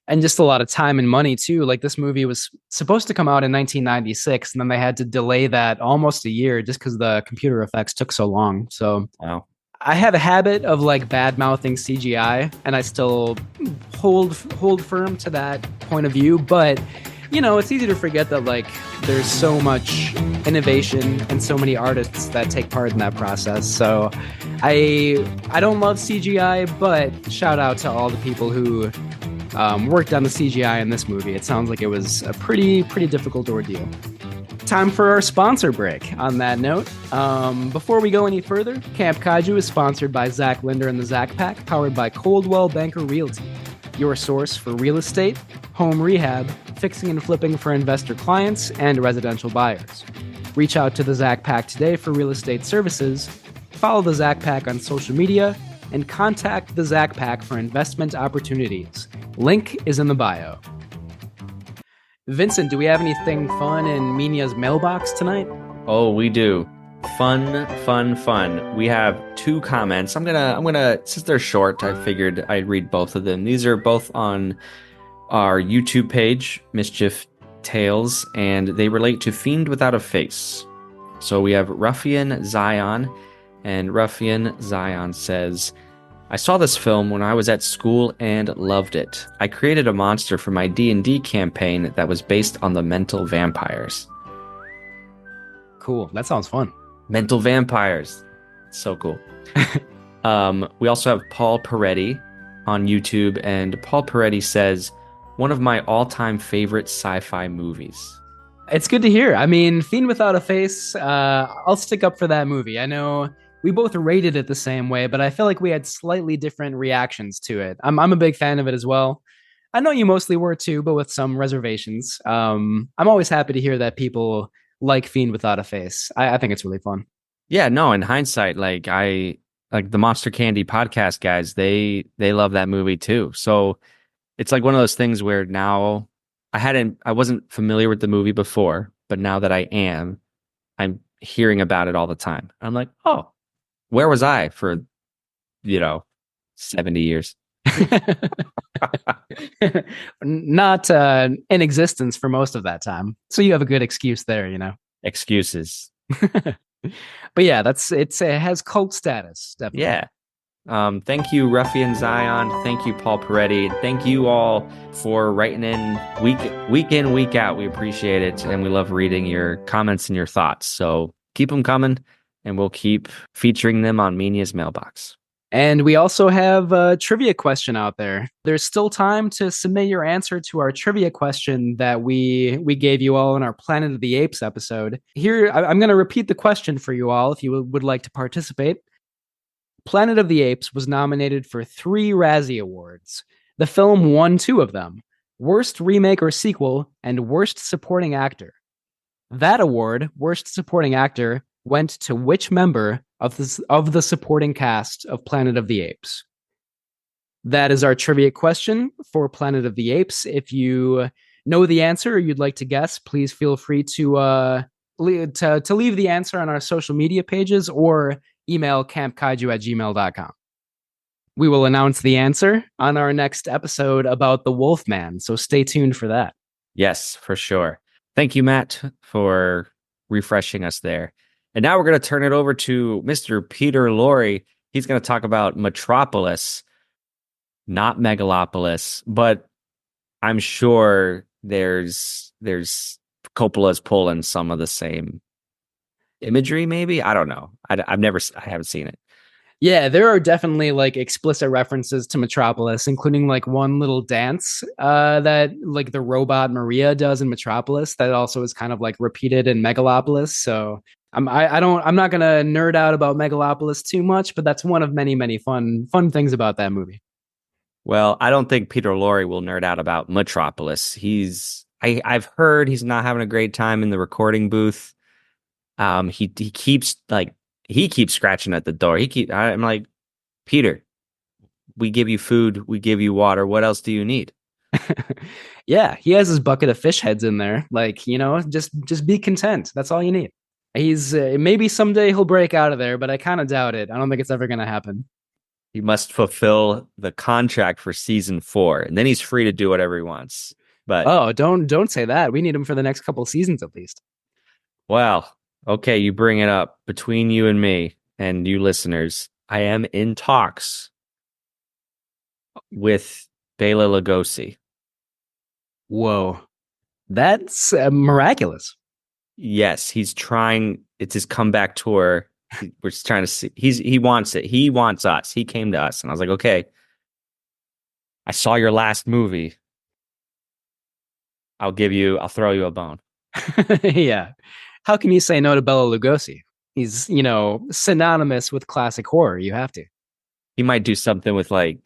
S1: And just a lot of time and money too. Like, this movie was supposed to come out in 1996, and then they had to delay that almost a year just because the computer effects took so long. So
S2: wow.
S1: I have a habit of like bad mouthing CGI, and I still hold firm to that point of view. But it's easy to forget that like there's so much innovation and so many artists that take part in that process. So I don't love CGI, but shout out to all the people who worked on the CGI in this movie. It sounds like it was a pretty difficult ordeal. Time for our sponsor break. On that note, before we go any further, Camp Kaiju is sponsored by Zach Linder and the Zach Pack, powered by Coldwell Banker Realty, your source for real estate, home rehab, fixing and flipping for investor clients, and residential buyers. Reach out to the Zach Pack today for real estate services, follow the Zach Pack on social media, and contact the Zach Pack for investment opportunities. Link is in the bio. Vincent, do we have anything fun in Minya's mailbox tonight?
S2: Oh, we do. Fun. We have 2 comments. I'm gonna since they're short, I figured I'd read both of them. These are both on our YouTube page, Mischief Tales, and they relate to Fiend Without a Face. So we have Ruffian Zion, and Ruffian Zion says, I saw this film when I was at school and loved it. I created a monster for my D&D campaign that was based on the mental vampires.
S1: Cool. That sounds fun.
S2: Mental vampires. So cool. We also have Paul Peretti on YouTube, and Paul Peretti says, one of my all-time favorite sci-fi movies.
S1: It's good to hear. I mean, Fiend Without a Face, I'll stick up for that movie. I know we both rated it the same way, but I feel like we had slightly different reactions to it. I'm a big fan of it as well. I know you mostly were too, but with some reservations. I'm always happy to hear that people like Fiend Without a Face. I think it's really fun.
S2: Yeah, no, in hindsight, like the Monster Candy podcast guys, they love that movie too. So it's like one of those things where now I wasn't familiar with the movie before, but now that I am, I'm hearing about it all the time. I'm like, oh, where was I for, 70 years?
S1: Not in existence for most of that time. So you have a good excuse there,
S2: Excuses.
S1: But yeah, it has cult status, definitely.
S2: Yeah. Thank you, Ruffian Zion. Thank you, Paul Peretti. Thank you all for writing in week in, week out. We appreciate it, and we love reading your comments and your thoughts. So keep them coming, and we'll keep featuring them on Minya's mailbox.
S1: And we also have a trivia question out there. There's still time to submit your answer to our trivia question that we gave you all in our Planet of the Apes episode. Here, I'm going to repeat the question for you all if you would like to participate. Planet of the Apes was nominated for 3 Razzie Awards. The film won 2 of them: Worst Remake or Sequel and Worst Supporting Actor. That award, Worst Supporting Actor, went to which member of the supporting cast of Planet of the Apes? That is our trivia question for Planet of the Apes. If you know the answer or you'd like to guess, please feel free to leave the answer on our social media pages or email campkaiju@gmail.com. We will announce the answer on our next episode about the Wolfman, so stay tuned for that.
S2: Yes, for sure. Thank you, Matt, for refreshing us there. And now we're going to turn it over to Mr. Peter Lorre. He's going to talk about Metropolis, not Megalopolis, but I'm sure there's Coppola's pulling some of the same imagery, maybe. I don't know. I haven't seen it.
S1: Yeah, there are definitely like explicit references to Metropolis, including like one little dance that like the robot Maria does in Metropolis that also is kind of like repeated in Megalopolis. So I'm not gonna nerd out about Megalopolis too much, but that's one of many fun things about that movie.
S2: Well, I don't think Peter Lorre will nerd out about Metropolis. I've heard he's not having a great time in the recording booth. He keeps scratching at the door. I'm like, Peter, we give you food, we give you water. What else do you need?
S1: Yeah, he has his bucket of fish heads in there. Like, just be content. That's all you need. He's maybe someday he'll break out of there, but I kind of doubt it. I don't think it's ever going to happen.
S2: He must fulfill the contract for season 4, and then he's free to do whatever he wants. But
S1: don't say that. We need him for the next couple seasons at least.
S2: Well, okay, you bring it up. Between you and me and you listeners, I am in talks with Bela Lugosi.
S1: Whoa, that's miraculous.
S2: Yes, he's trying. It's his comeback tour. We're just trying to see. He wants it. He wants us. He came to us, and I was like, okay. I saw your last movie. I'll throw you a bone.
S1: Yeah. How can you say no to Bela Lugosi? He's, synonymous with classic horror. You have to.
S2: He might do something with like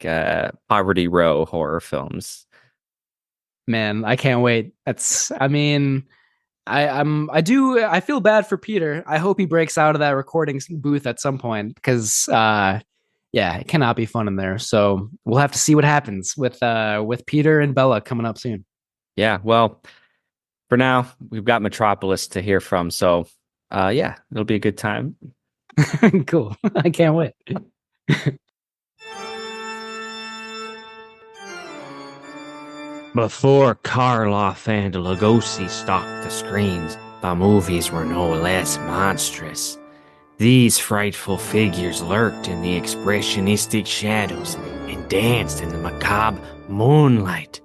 S2: Poverty Row horror films.
S1: Man, I can't wait. I feel bad for Peter. I hope he breaks out of that recording booth at some point because it cannot be fun in there. So we'll have to see what happens with Peter and Bella coming up soon.
S2: Yeah, well, for now, we've got Metropolis to hear from. So it'll be a good time.
S1: Cool. I can't wait.
S12: Before Karloff and Lugosi stalked the screens, the movies were no less monstrous. These frightful figures lurked in the expressionistic shadows and danced in the macabre moonlight.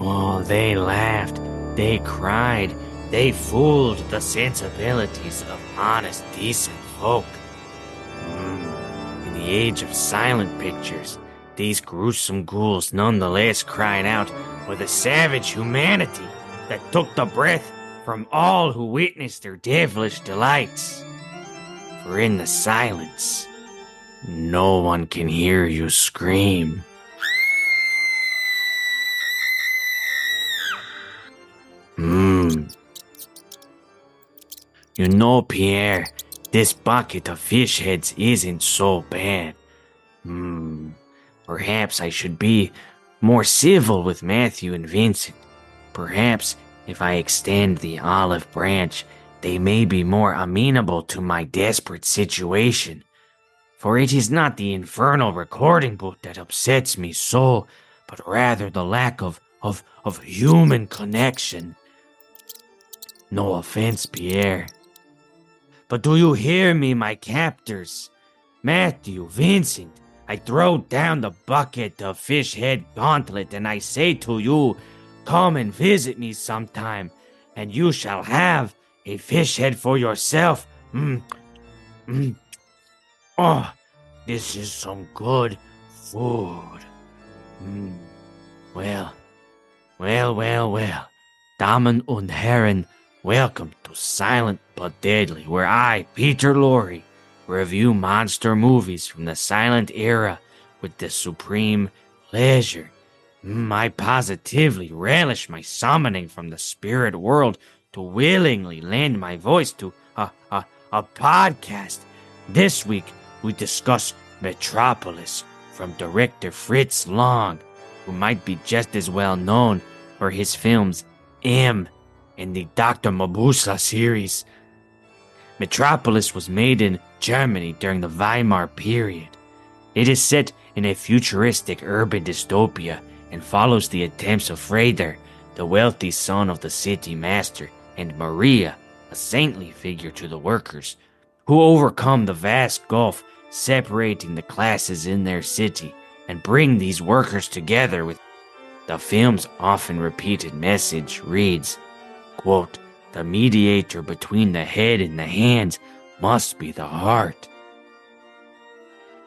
S12: Oh, they laughed, they cried, they fooled the sensibilities of honest, decent folk. In the age of silent pictures, these gruesome ghouls nonetheless cried out with a savage humanity that took the breath from all who witness their devilish delights. For in the silence, no one can hear you scream. You know, Pierre, this bucket of fish heads isn't so bad. Perhaps I should be more civil with Matthew and Vincent. Perhaps if I extend the olive branch, they may be more amenable to my desperate situation. For it is not the infernal recording book that upsets me so, but rather the lack of human connection. No offense, Pierre. But do you hear me, my captors? Matthew, Vincent, I throw down the bucket of fish head gauntlet and I say to you, come and visit me sometime, and you shall have a fish head for yourself. Oh, this is some good food. Well. Damen und Herren, welcome to Silent but Deadly, where I, Peter Lorre, review monster movies from the silent era with the supreme pleasure. I positively relish my summoning from the spirit world to willingly lend my voice to a podcast. This week, we discuss Metropolis from director Fritz Lang, who might be just as well known for his films M and the Dr. Mabuse series. Metropolis was made in Germany during the Weimar period. It is set in a futuristic urban dystopia and follows the attempts of Freddy, the wealthy son of the city master, and Maria, a saintly figure to the workers, who overcome the vast gulf separating the classes in their city and bring these workers together with. The film's often repeated message reads, quote, "The mediator between the head and the hands must be the heart."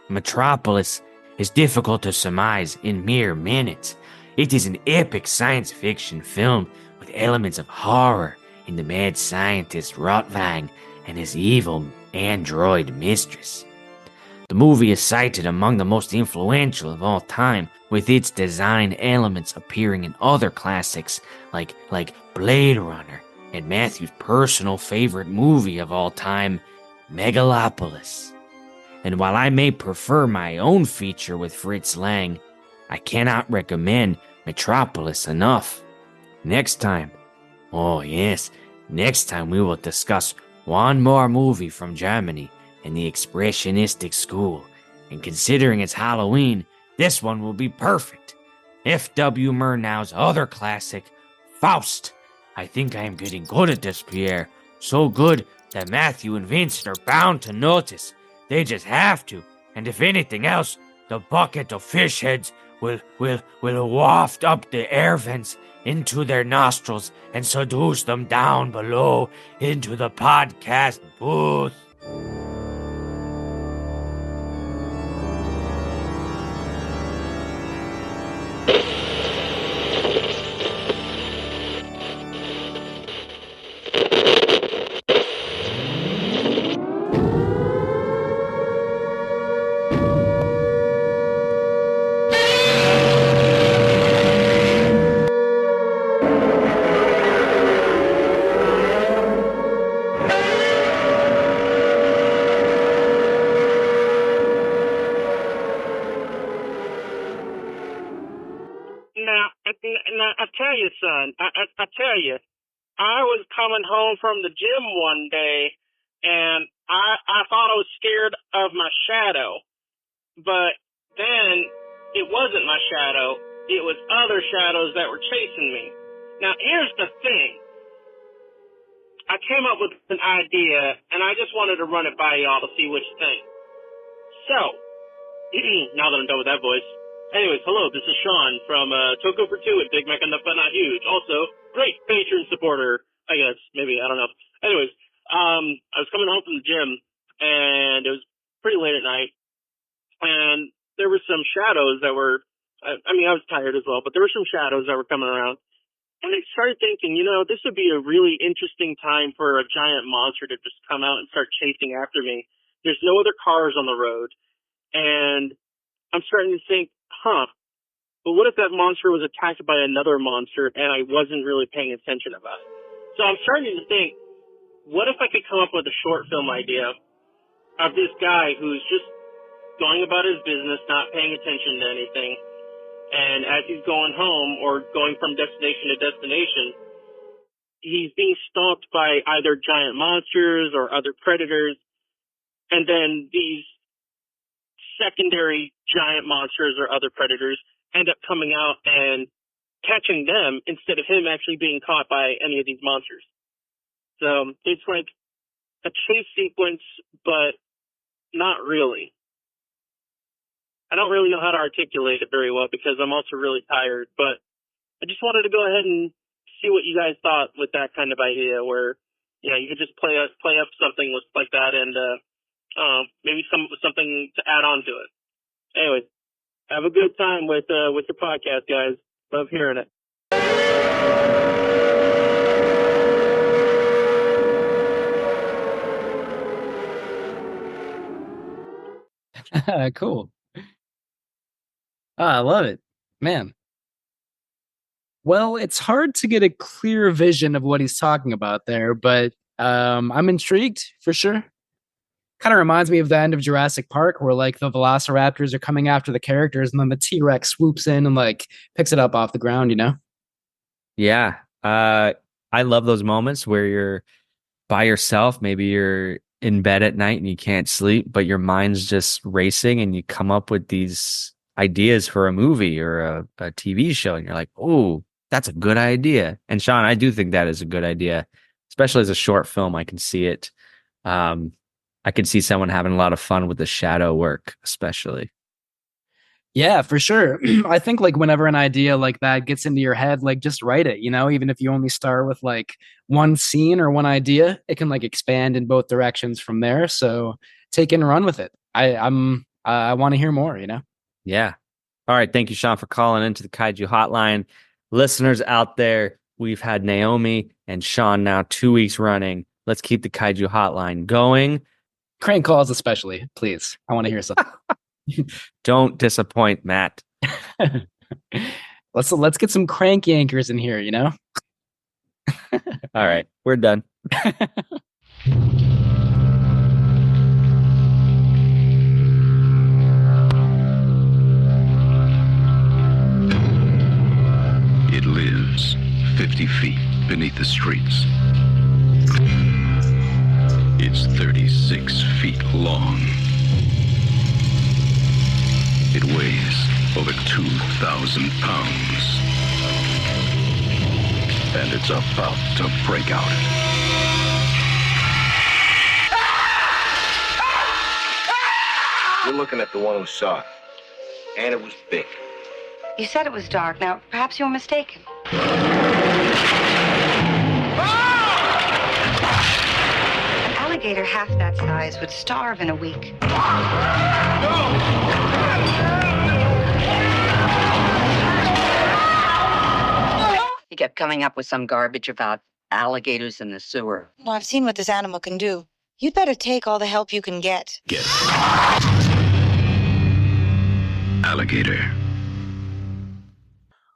S12: Metropolis is difficult to surmise in mere minutes. It is an epic science fiction film with elements of horror in the mad scientist Rotwang and his evil android mistress. The movie is cited among the most influential of all time, with its design elements appearing in other classics like Blade Runner and Matthew's personal favorite movie of all time, Megalopolis. And while I may prefer my own feature with Fritz Lang, I cannot recommend Metropolis enough. Next time, oh yes, next time we will discuss one more movie from Germany in the expressionistic school, and considering it's Halloween, this one will be perfect. F.W. Murnau's other classic, Faust. I think I am getting good at this, Pierre. So good that Matthew and Vincent are bound to notice. They just have to. And if anything else, the bucket of fish heads will waft up the air vents into their nostrils and seduce them down below into the podcast booth.
S13: I tell you, I was coming home from the gym one day, and I thought I was scared of my shadow, but then it wasn't my shadow. It was other shadows that were chasing me. Now, here's the thing. I came up with an idea, and I just wanted to run it by y'all to see what you think. So, now that I'm done with that voice. Anyways, hello, this is Sean from Toko for Two at Big Mac Enough But Not Huge. Also, great patron supporter, I guess. Maybe, I don't know. Anyways, I was coming home from the gym, and it was pretty late at night, and there were some shadows that were, I was tired as well, but there were some shadows that were coming around, And I started thinking, this would be a really interesting time for a giant monster to just come out and start chasing after me. There's no other cars on the road. And I'm starting to think, but what if that monster was attacked by another monster and I wasn't really paying attention about it? So I'm starting to think, what if I could come up with a short film idea of this guy who's just going about his business, not paying attention to anything, and as he's going home or going from destination to destination, he's being stalked by either giant monsters or other predators, and then these secondary giant monsters or other predators end up coming out and catching them instead of him actually being caught by any of these monsters. So it's like a chase sequence, but not really. I don't really know how to articulate it very well because I'm also really tired, but I just wanted to go ahead and see what you guys thought with that kind of idea where, you could just play up something like that and maybe something to add on to it. Anyway, have a good time with your podcast, guys. Love hearing it.
S1: Cool. I love it, man. Well, it's hard to get a clear vision of what he's talking about there, but I'm intrigued for sure. Kind of reminds me of the end of Jurassic Park where like the velociraptors are coming after the characters and then the T-Rex swoops in and like picks it up off the ground,
S2: Yeah. I love those moments where you're by yourself. Maybe you're in bed at night and you can't sleep, but your mind's just racing and you come up with these ideas for a movie or a TV show. And you're like, oh, that's a good idea. And Sean, I do think that is a good idea, especially as a short film. I can see it. I can see someone having a lot of fun with the shadow work, especially.
S1: Yeah, for sure. I think like whenever an idea like that gets into your head, like just write it, even if you only start with like one scene or one idea, it can like expand in both directions from there. So take it and run with it. I want to hear more,
S2: Yeah. All right. Thank you, Sean, for calling into the Kaiju Hotline. Listeners out there, we've had Naomi and Sean now 2 weeks running. Let's keep the Kaiju Hotline going.
S1: Crank calls especially, please. I want to hear something.
S2: Don't disappoint, Matt.
S1: Let's get some crank anchors in here,
S2: All right, we're done.
S7: It lives 50 feet beneath the streets. It's 36 feet long. It weighs over 2,000 pounds. And it's about to break out.
S8: You're looking at the one who saw it. And it was big.
S14: You said it was dark. Now, perhaps you were mistaken. An alligator half that size would starve in a week.
S6: He kept coming up with some garbage about alligators in the sewer.
S14: Well, I've seen what this animal can do. You'd better take all the help you can get.
S7: Get Alligator.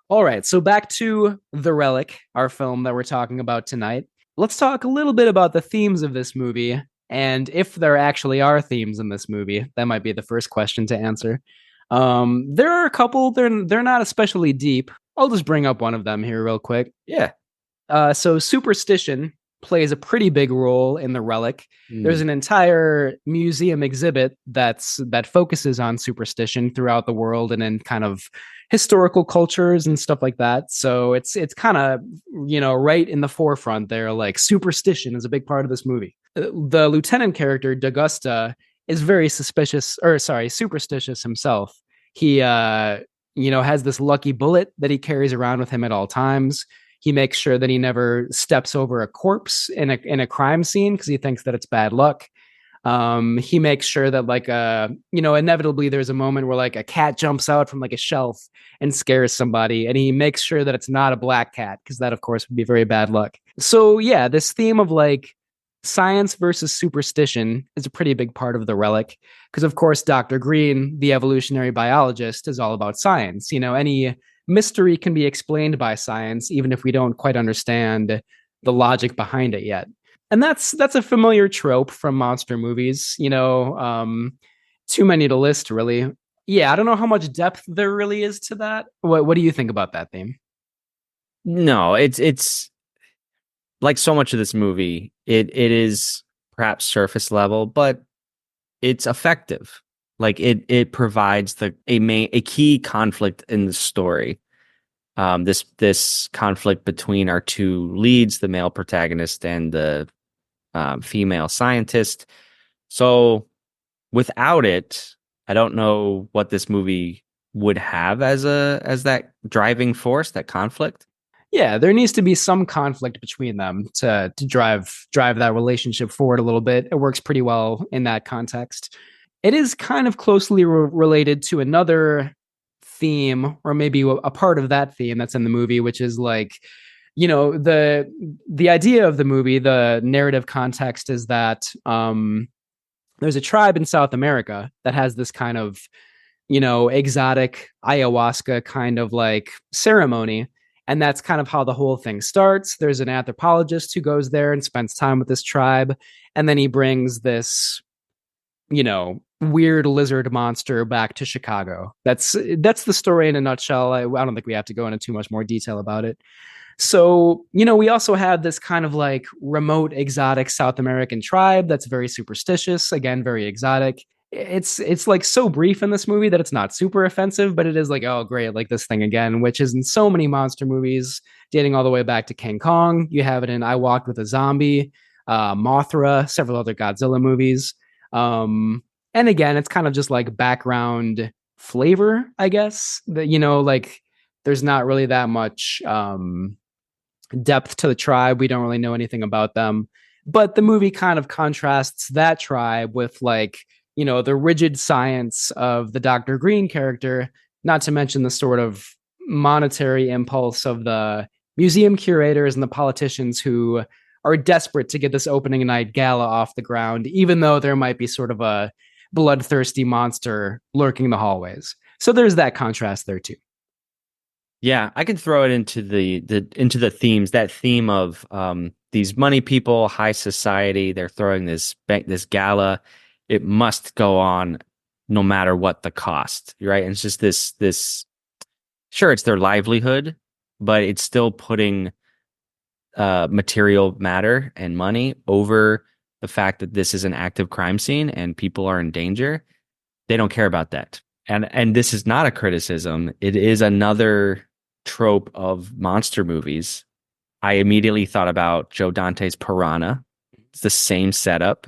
S1: All right, so back to The Relic, our film that we're talking about tonight. Let's talk a little bit about the themes of this movie, and if there actually are themes in this movie. That might be the first question to answer. There are a couple, they're not especially deep. I'll just bring up one of them here real quick.
S2: Yeah.
S1: So superstition plays a pretty big role in The Relic. There's an entire museum exhibit that focuses on superstition throughout the world and in kind of historical cultures and stuff like that. So it's kind of, right in the forefront there. Like superstition is a big part of this movie. The lieutenant character, D'Augusta, is very superstitious himself. He, has this lucky bullet that he carries around with him at all times. He makes sure that he never steps over a corpse in a crime scene because he thinks that it's bad luck. He makes sure that like inevitably there's a moment where like a cat jumps out from like a shelf and scares somebody, and he makes sure that it's not a black cat, because that of course would be very bad luck. So yeah, this theme of like science versus superstition is a pretty big part of the Relic, because of course Dr. Green, the evolutionary biologist, is all about science. Any mystery can be explained by science, even if we don't quite understand the logic behind it yet. And that's a familiar trope from monster movies, too many to list, really. Yeah, I don't know how much depth there really is to that. What do you think about that theme?
S2: No, it's like so much of this movie, it is perhaps surface level, but it's effective. Like it provides a key conflict in the story. This conflict between our two leads, the male protagonist and the female scientist. So without it, I don't know what this movie would have as that driving force, that conflict.
S1: Yeah, there needs to be some conflict between them to drive that relationship forward a little bit. It works pretty well in that context. It is kind of closely related to another theme, or maybe a part of that theme that's in the movie, which is like, the idea of the movie, the narrative context is that there's a tribe in South America that has this kind of, exotic ayahuasca kind of like ceremony. And that's kind of how the whole thing starts. There's an anthropologist who goes there and spends time with this tribe. And then he brings this, weird lizard monster back to Chicago. That's the story in a nutshell. I don't think we have to go into too much more detail about it. So, we also have this kind of like remote, exotic South American tribe that's very superstitious, again, very exotic. It's like so brief in this movie that it's not super offensive, but it is like, oh, great, like this thing again, which is in so many monster movies, dating all the way back to King Kong. You have it in I Walked with a Zombie, Mothra, several other Godzilla movies. And again, it's kind of just like background flavor, I guess. That like there's not really that much depth to the tribe. We don't really know anything about them. But the movie kind of contrasts that tribe with like, the rigid science of the Dr. Green character, not to mention the sort of monetary impulse of the museum curators and the politicians who are desperate to get this opening night gala off the ground, even though there might be sort of a bloodthirsty monster lurking the hallways. So there's that contrast there too.
S2: Yeah, I can throw it into the themes. That theme of these money people, high society. They're throwing this gala. It must go on no matter what the cost, right? And it's just this. Sure, it's their livelihood, but it's still putting material matter and money over the fact that this is an active crime scene and people are in danger. They don't care about that. And this is not a criticism. It is another trope of monster movies. I immediately thought about Joe Dante's Piranha. It's the same setup.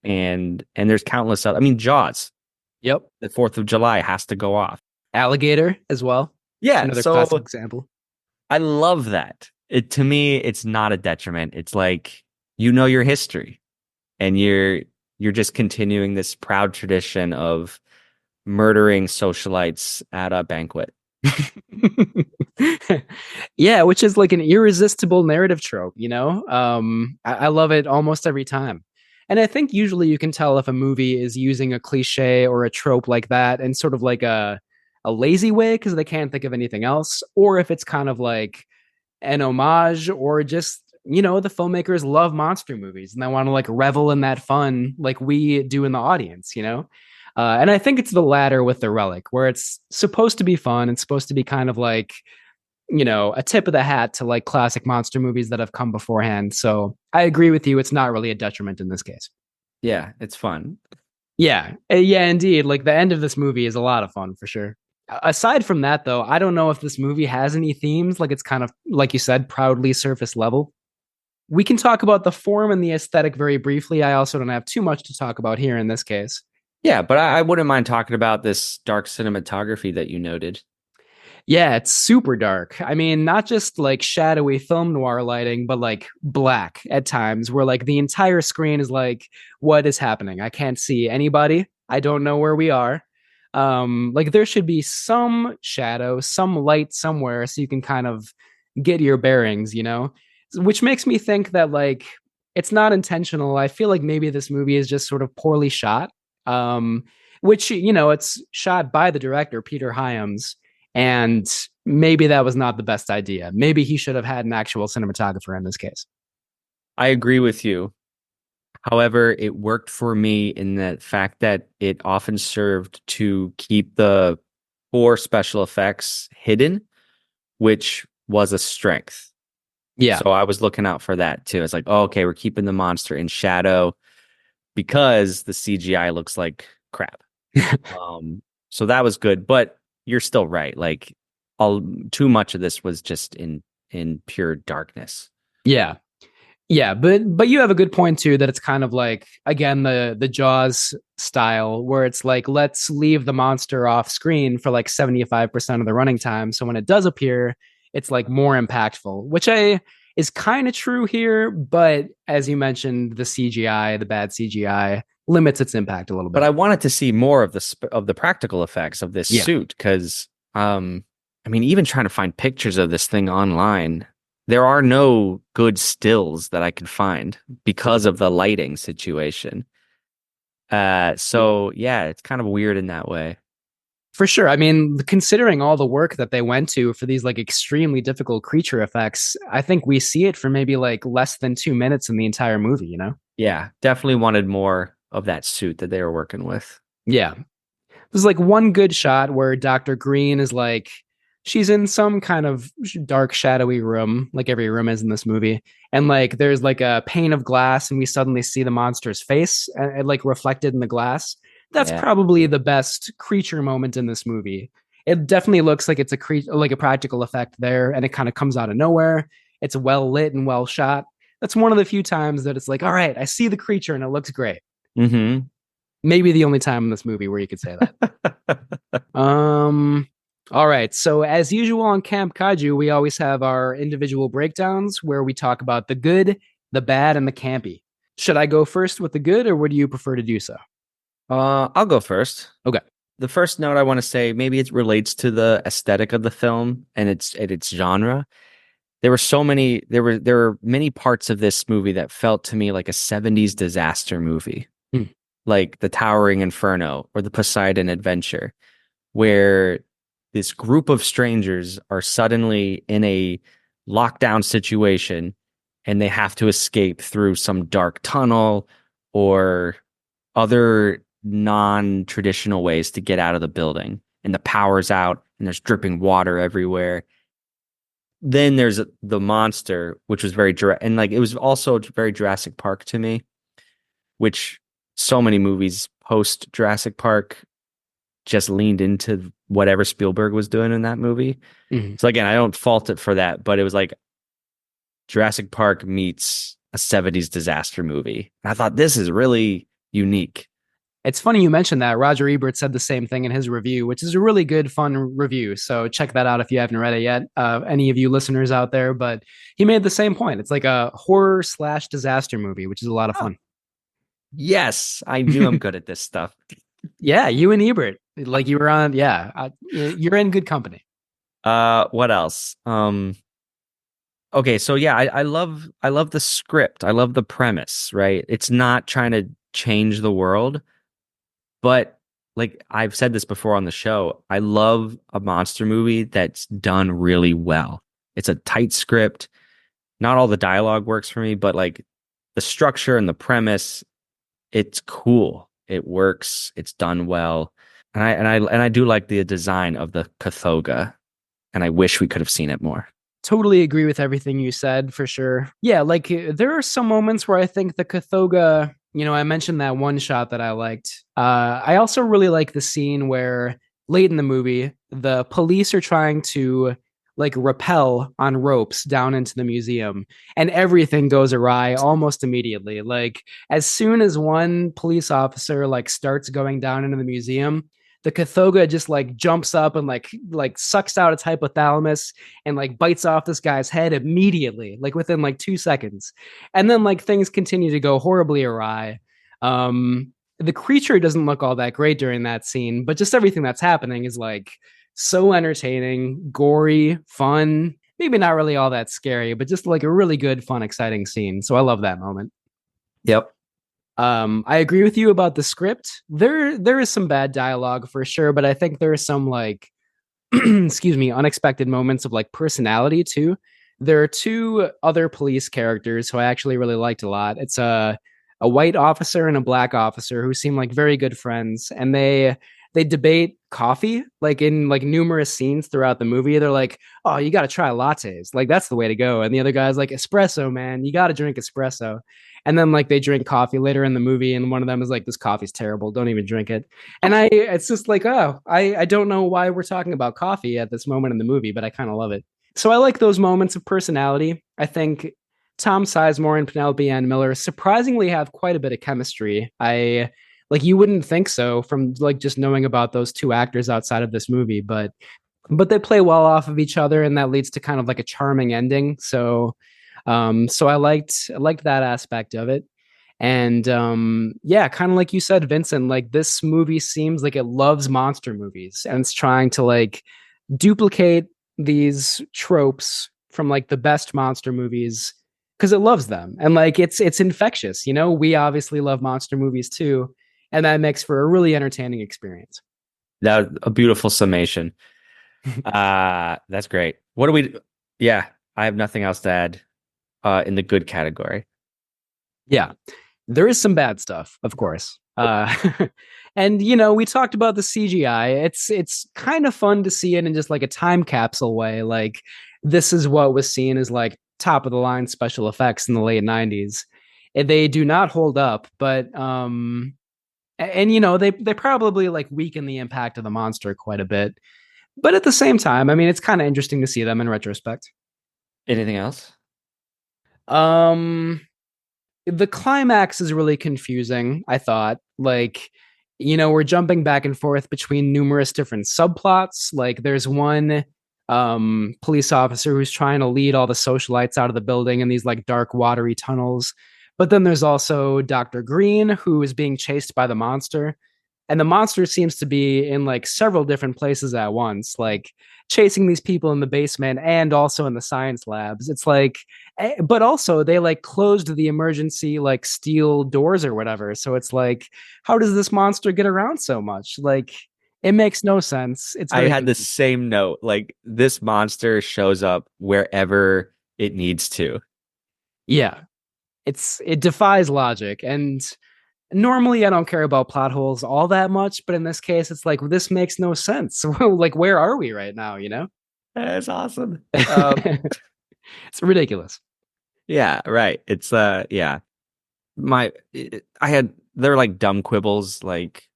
S2: And there's countless other, Jaws.
S1: Yep.
S2: The 4th of July has to go off.
S1: Alligator as well.
S2: Yeah.
S1: Another classic example.
S2: I love that. To me, it's not a detriment. It's like, your history and you're just continuing this proud tradition of murdering socialites at a banquet.
S1: Yeah, which is like an irresistible narrative trope, I love it almost every time. And I think usually you can tell if a movie is using a cliche or a trope like that in sort of like a lazy way because they can't think of anything else, or if it's kind of like an homage, or just, the filmmakers love monster movies and they want to like revel in that fun like we do in the audience, and I think it's the latter with the Relic, where it's supposed to be fun. It's supposed to be kind of like, a tip of the hat to like classic monster movies that have come beforehand. So I agree with you. It's not really a detriment in this case.
S2: Yeah, it's fun.
S1: Yeah, indeed. Like the end of this movie is a lot of fun for sure. Aside from that, though, I don't know if this movie has any themes. Like it's kind of, like you said, proudly surface level. We can talk about the form and the aesthetic very briefly. I also don't have too much to talk about here in this case.
S2: Yeah, but I wouldn't mind talking about this dark cinematography that you noted.
S1: Yeah, it's super dark. I mean, not just like shadowy film noir lighting, but like black at times, where like the entire screen is like, what is happening? I can't see anybody. I don't know where we are. Like there should be some shadow, some light somewhere so you can kind of get your bearings, you know? Which makes me think that like it's not intentional. I feel like maybe this movie is just sort of poorly shot. Which, you know, it's shot by the director, Peter Hyams, and maybe that was not the best idea. Maybe he should have had an actual cinematographer in this case.
S2: I agree with you. However, it worked for me in the fact that it often served to keep the poor special effects hidden, which was a strength.
S1: Yeah.
S2: So I was looking out for that too. It's like, oh, okay, we're keeping the monster in shadow because the CGI looks like crap. So that was good, but you're still right. Like too much of this was just in pure darkness.
S1: Yeah. Yeah, but you have a good point too that it's kind of like again the Jaws style where it's like let's leave the monster off screen for like 75% of the running time so when it does appear it's like more impactful, which is kind of true here, but as you mentioned the bad CGI limits its impact a little bit.
S2: But I wanted to see more of the practical effects of this suit cuz I mean even trying to find pictures of this thing online, there are no good stills that I can find because of the lighting situation. So yeah, it's kind of weird in that way.
S1: For sure. I mean, considering all the work that they went to for these like extremely difficult creature effects, I think we see it for maybe like less than 2 minutes in the entire movie, you know?
S2: Yeah, definitely wanted more of that suit that they were working with.
S1: Yeah. There's like one good shot where Dr. Green is like, she's in some kind of dark, shadowy room, like every room is in this movie. And like there's like a pane of glass, and we suddenly see the monster's face like reflected in the glass. That's probably the best creature moment in this movie. It definitely looks like it's like a practical effect there, and it kind of comes out of nowhere. It's well lit and well shot. That's one of the few times that it's like, all right, I see the creature and it looks great.
S2: Mm-hmm.
S1: Maybe the only time in this movie where you could say that. All right. So as usual on Camp Kaiju, we always have our individual breakdowns where we talk about the good, the bad, and the campy. Should I go first with the good, or would you prefer to do so?
S2: I'll go first.
S1: Okay.
S2: The first note I want to say, maybe it relates to the aesthetic of the film and its genre. There were many parts of this movie that felt to me like a 70s disaster movie. Like the Towering Inferno or the Poseidon Adventure, where this group of strangers are suddenly in a lockdown situation and they have to escape through some dark tunnel or other non-traditional ways to get out of the building, and the power's out and there's dripping water everywhere. Then there's the monster, which was and like it was also very Jurassic Park to me, which so many movies post Jurassic Park just leaned into whatever Spielberg was doing in that movie.
S1: Mm-hmm.
S2: So again, I don't fault it for that, but it was like Jurassic Park meets a 70s disaster movie. And I thought this is really unique.
S1: It's funny you mentioned that. Roger Ebert said the same thing in his review, which is a really good, fun review. So check that out if you haven't read it yet. Any of you listeners out there, but he made the same point. It's like a horror / disaster movie, which is a lot of fun.
S2: Yes, I knew I'm good at this stuff.
S1: Yeah, you and Ebert, like you were on. Yeah, you're in good company.
S2: What else? Okay, so yeah, I love the script. I love the premise. Right, it's not trying to change the world, but like I've said this before on the show, I love a monster movie that's done really well. It's a tight script. Not all the dialogue works for me, but like the structure and the premise, it's cool. It works. It's done well. And I do like the design of the Cathoga, and I wish we could have seen it more.
S1: Totally agree with everything you said, for sure. Yeah, like there are some moments where I think the Cathoga, you know, I mentioned that one shot that I liked. I also really like the scene where late in the movie, the police are trying to like rappel on ropes down into the museum, and everything goes awry almost immediately. Like as soon as one police officer like starts going down into the museum, the Cathoga just like jumps up and like sucks out its hypothalamus and like bites off this guy's head immediately, like within like 2 seconds. And then like things continue to go horribly awry. The creature doesn't look all that great during that scene, but just everything that's happening is like so entertaining, gory, fun, maybe not really all that scary, but just like a really good, fun, exciting scene. So I love that moment.
S2: Yep.
S1: I agree with you about the script. There is some bad dialogue for sure, but I think there are some like excuse me, unexpected moments of like personality too. There are two other police characters who I actually really liked a lot. It's a white officer and a black officer who seem like very good friends, and they debate coffee like in like numerous scenes throughout the movie. They're like, "Oh, you got to try lattes. Like that's the way to go." And the other guy's like, "Espresso, man. You got to drink espresso." And then like they drink coffee later in the movie, and one of them is like, "This coffee's terrible. Don't even drink it." And it's just like, oh, I don't know why we're talking about coffee at this moment in the movie, but I kind of love it. So I like those moments of personality. I think Tom Sizemore and Penelope Ann Miller surprisingly have quite a bit of chemistry. I like you wouldn't think so from like just knowing about those two actors outside of this movie, but they play well off of each other, and that leads to kind of like a charming ending. So I liked that aspect of it. And yeah, kind of like you said, Vincent, like this movie seems like it loves monster movies, and it's trying to like duplicate these tropes from like the best monster movies because it loves them, and like it's infectious. You know, we obviously love monster movies too, and that makes for a really entertaining experience.
S2: That a beautiful summation. That's great. What do we? Yeah, I have nothing else to add in the good category.
S1: Yeah, there is some bad stuff, of course. And you know, we talked about the CGI. It's kind of fun to see it in just like a time capsule way. Like this is what was seen as like top of the line special effects in the late 90s. And they do not hold up, but and you know, they probably like weaken the impact of the monster quite a bit. But at the same time, I mean, it's kind of interesting to see them in retrospect.
S2: Anything else?
S1: The climax is really confusing, I thought. Like, you know, we're jumping back and forth between numerous different subplots. Like there's one police officer who's trying to lead all the socialites out of the building in these like dark watery tunnels. But then there's also Dr. Green, who is being chased by the monster. And the monster seems to be in like several different places at once, like chasing these people in the basement and also in the science labs. It's like, but also they like closed the emergency like steel doors or whatever. So it's like, how does this monster get around so much? Like, it makes no sense.
S2: I had the same note. Like this monster shows up wherever it needs to.
S1: Yeah, it defies logic. And normally I don't care about plot holes all that much, but in this case, it's like, this makes no sense. Like, where are we right now? You know,
S2: that's awesome.
S1: It's ridiculous.
S2: Yeah, right. It's yeah. They're like dumb quibbles, like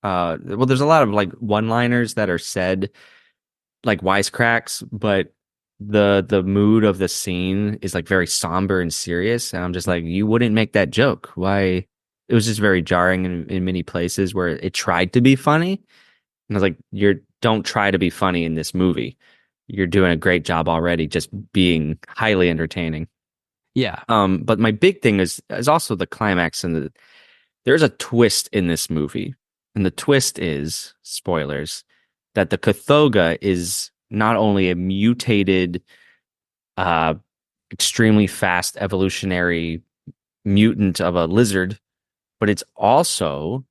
S2: well, there's a lot of like one-liners that are said like wisecracks, but the mood of the scene is like very somber and serious, and I'm just like, you wouldn't make that joke. Why? It was just very jarring in many places where it tried to be funny, and I was like, don't try to be funny in this movie. You're doing a great job already, just being highly entertaining.
S1: Yeah.
S2: But my big thing is also the climax, and there's a twist in this movie. And the twist is, spoilers, that the Cathoga is not only a mutated, extremely fast evolutionary mutant of a lizard, but it's also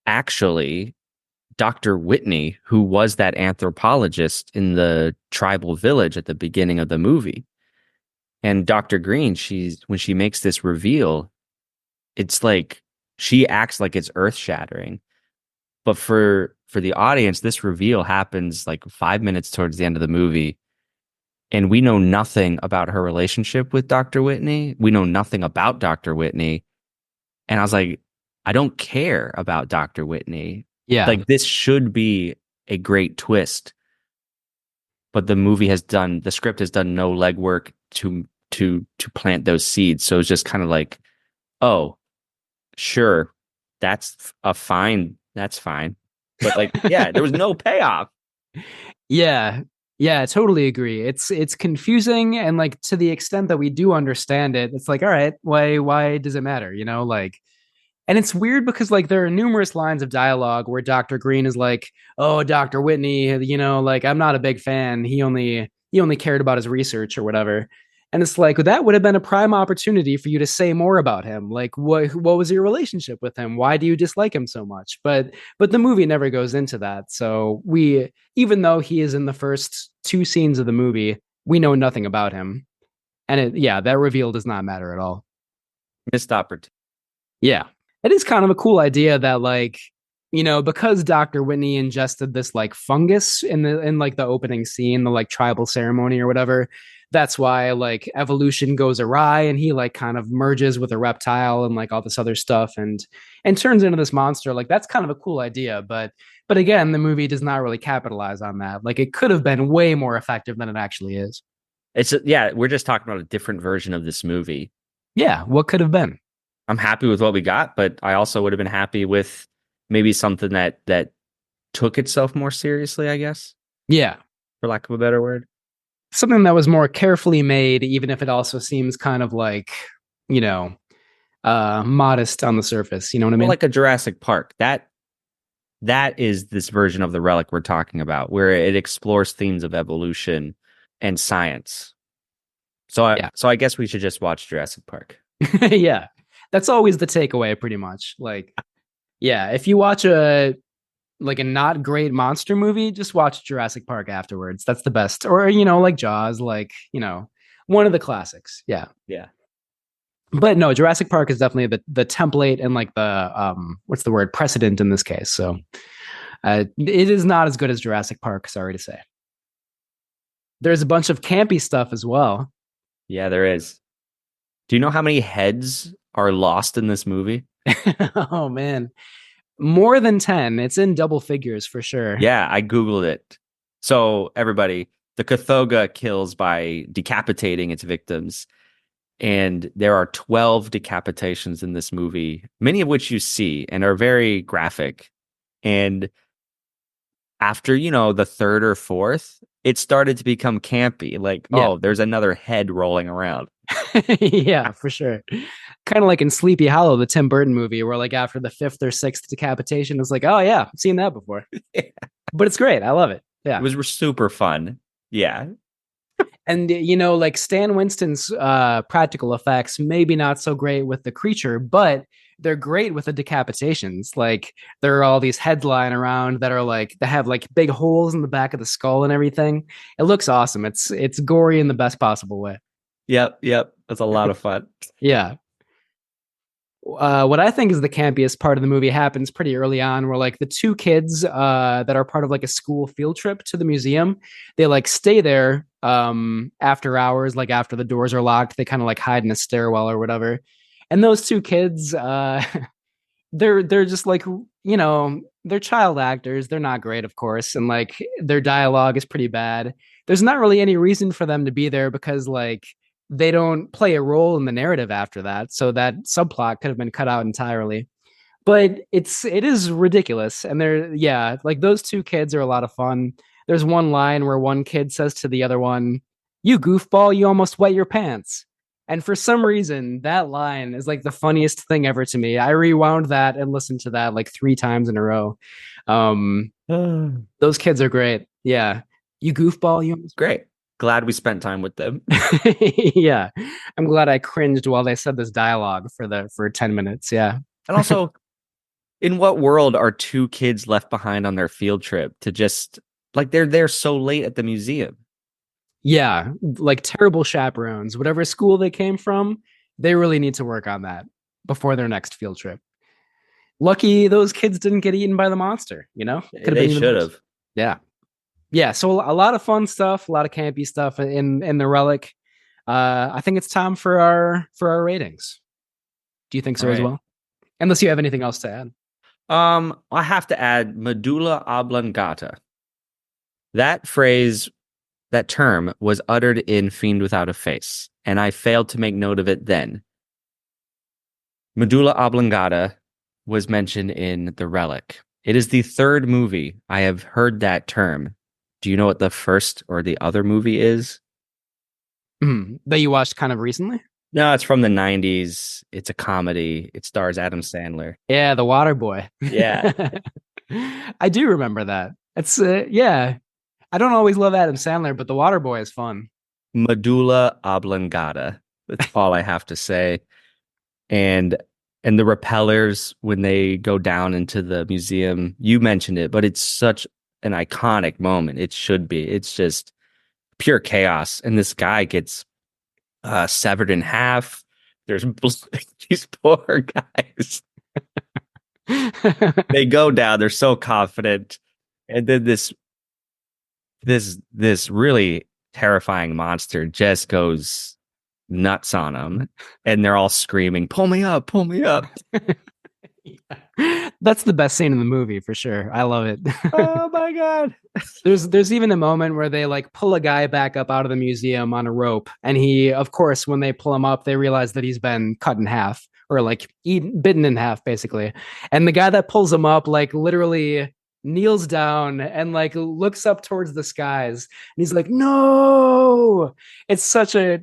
S2: actually Dr. Whitney, who was that anthropologist in the tribal village at the beginning of the movie. And Dr. Green, when she makes this reveal, it's like she acts like it's earth-shattering. But for the audience, this reveal happens like 5 minutes towards the end of the movie. And we know nothing about her relationship with Dr. Whitney. We know nothing about Dr. Whitney. And I was like, I don't care about Dr. Whitney.
S1: Yeah.
S2: Like, this should be a great twist. But the script has done no legwork to plant those seeds. So it's just kind of like, oh, sure, that's a fine That's fine. But like, yeah, there was no payoff.
S1: Yeah. Yeah, totally agree. It's confusing, and like to the extent that we do understand it, it's like, all right, why does it matter? You know, like, and it's weird because like there are numerous lines of dialogue where Dr. Green is like, "Oh, Dr. Whitney, you know, like I'm not a big fan. He only cared about his research or whatever." And it's like that would have been a prime opportunity for you to say more about him. Like what was your relationship with him? Why do you dislike him so much? But the movie never goes into that. So we, even though he is in the first two scenes of the movie, we know nothing about him. And that reveal does not matter at all.
S2: Missed opportunity.
S1: Yeah. It is kind of a cool idea that like, you know, because Dr. Whitney ingested this like fungus in like the opening scene, the like tribal ceremony or whatever. That's why like evolution goes awry and he like kind of merges with a reptile and like all this other stuff and turns into this monster. Like that's kind of a cool idea, but again, the movie does not really capitalize on that. Like it could have been way more effective than it actually is.
S2: We're just talking about a different version of this movie.
S1: Yeah, what could have been?
S2: I'm happy with what we got, but I also would have been happy with maybe something that took itself more seriously, I guess.
S1: Yeah.
S2: For lack of a better word.
S1: Something that was more carefully made, even if it also seems kind of like, you know, modest on the surface. You know what I mean?
S2: Like a Jurassic Park. That is this version of the Relic we're talking about, where it explores themes of evolution and science. So I guess we should just watch Jurassic Park.
S1: Yeah. That's always the takeaway, pretty much. Like, yeah, if you watch a not great monster movie, just watch Jurassic Park afterwards. That's the best. Or, you know, like Jaws, like, you know, one of the classics. Yeah.
S2: Yeah.
S1: But no, Jurassic Park is definitely the template and like the what's the word, precedent in this case. So it is not as good as Jurassic Park, sorry to say. There's a bunch of campy stuff as well.
S2: Yeah, there is. Do you know how many heads are lost in this movie?
S1: Oh man. More than 10. It's in double figures for sure.
S2: Yeah, I Googled it. So everybody, the Cathoga kills by decapitating its victims. And there are 12 decapitations in this movie, many of which you see and are very graphic. And after, you know, the third or fourth, it started to become campy. Like, oh, there's another head rolling around.
S1: Yeah, for sure. Kind of like in Sleepy Hollow, the Tim Burton movie, where like after the fifth or sixth decapitation, it's like, oh yeah, I've seen that before. Yeah. But it's great. I love it. Yeah.
S2: It was super fun. Yeah.
S1: And, you know, like Stan Winston's practical effects, maybe not so great with the creature, but they're great with the decapitations. Like there are all these heads lying around that are like, that have like big holes in the back of the skull and everything. It looks awesome. It's gory in the best possible way.
S2: Yep. That's a lot of fun.
S1: Yeah. What I think is the campiest part of the movie happens pretty early on, where like the two kids that are part of like a school field trip to the museum, they like stay there after hours, like after the doors are locked, they kind of like hide in a stairwell or whatever. And those two kids, they're just like, you know, they're child actors. They're not great, of course, and like their dialogue is pretty bad. There's not really any reason for them to be there because like they don't play a role in the narrative after that. So that subplot could have been cut out entirely. But it is ridiculous. And like those two kids are a lot of fun. There's one line where one kid says to the other one, "You goofball, you almost wet your pants." And for some reason, that line is like the funniest thing ever to me. I rewound that and listened to that like 3 times in a row. Those kids are great. Yeah. You goofball, you almost
S2: great. Glad we spent time with them.
S1: Yeah. I'm glad I cringed while they said this dialogue for 10 minutes. Yeah.
S2: And also, in what world are 2 kids left behind on their field trip to just like they're there so late at the museum?
S1: Yeah, like terrible chaperones. Whatever school they came from, they really need to work on that before their next field trip. Lucky those kids didn't get eaten by the monster, you know?
S2: They should have.
S1: Yeah. Yeah, so a lot of fun stuff, a lot of campy stuff in the Relic. I think it's time for our ratings. Do you think so as well? Unless you have anything else to add.
S2: I have to add medulla oblongata. That phrase, that term was uttered in Fiend Without a Face, and I failed to make note of it then. Medulla oblongata was mentioned in The Relic. It is the third movie I have heard that term. Do you know what the first or the other movie is?
S1: That you watched kind of recently?
S2: No, it's from the 90s. It's a comedy. It stars Adam Sandler.
S1: Yeah, The Water Boy.
S2: Yeah.
S1: I do remember that. It's yeah. I don't always love Adam Sandler, but The Water Boy is fun.
S2: Medulla oblongata. That's all I have to say. And the repellers when they go down into the museum, you mentioned it, but it's such an iconic moment. It should be. It's just pure chaos. And this guy gets severed in half. There's these poor guys. They go down. They're so confident, and then this really terrifying monster just goes nuts on them, and they're all screaming, "Pull me up! Pull me up!"
S1: That's the best scene in the movie for sure. I love it.
S2: Oh my god!
S1: There's even a moment where they like pull a guy back up out of the museum on a rope, and he, of course, when they pull him up, they realize that he's been cut in half or like bitten in half, basically. And the guy that pulls him up, like literally kneels down and like looks up towards the skies, and he's like, "No!" It's such a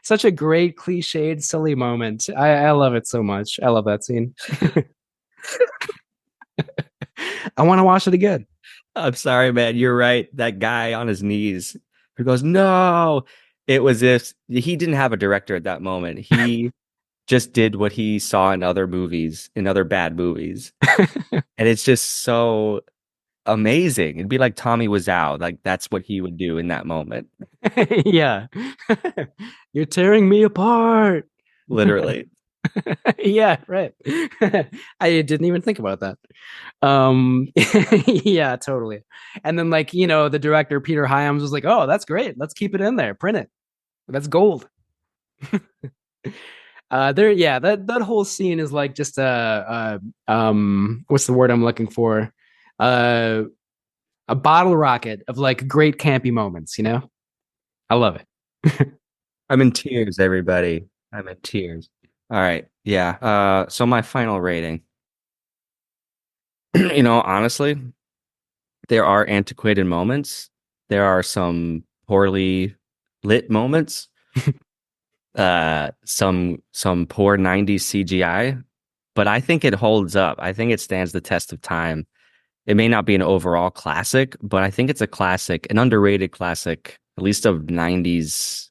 S1: such a great cliched, silly moment. I love it so much. I love that scene. I want to watch it again.
S2: I'm sorry, man. You're right. That guy on his knees who goes, "No!" It was if he didn't have a director at that moment. He just did what he saw in other movies, in other bad movies. And it's just so amazing. It'd be like Tommy Wiseau. Like that's what he would do in that moment.
S1: Yeah. You're tearing me apart.
S2: Literally.
S1: Yeah, right. I didn't even think about that. Yeah, totally. And then like, you know, the director Peter Hyams was like, "Oh, that's great. Let's keep it in there. Print it. That's gold." That whole scene is like just what's the word I'm looking for? A bottle rocket of like great campy moments, you know? I love it.
S2: I'm in tears, everybody. I'm in tears. All right. Yeah. So my final rating. You know, honestly, there are antiquated moments. There are some poorly lit moments. Some poor 90s CGI, but I think it holds up. I think it stands the test of time. It may not be an overall classic, but I think it's a classic, an underrated classic, at least of 90s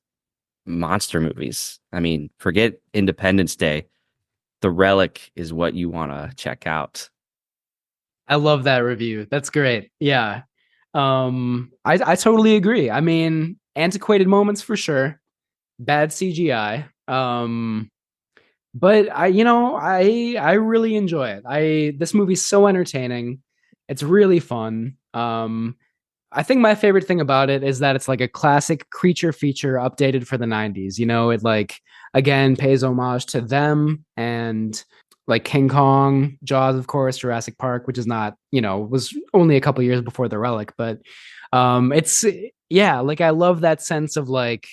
S2: monster movies. I mean, forget Independence Day. The Relic is what you want to check out.
S1: I love that review. That's great. Yeah. I totally agree. I mean, antiquated moments for sure. Bad CGI. But I really enjoy it. This movie's so entertaining. It's really fun. I think my favorite thing about it is that it's like a classic creature feature updated for the 90s. You know, it like again pays homage to them and like King Kong, Jaws, of course, Jurassic Park, which is not, you know, was only a couple years before The Relic, but it's yeah, like I love that sense of like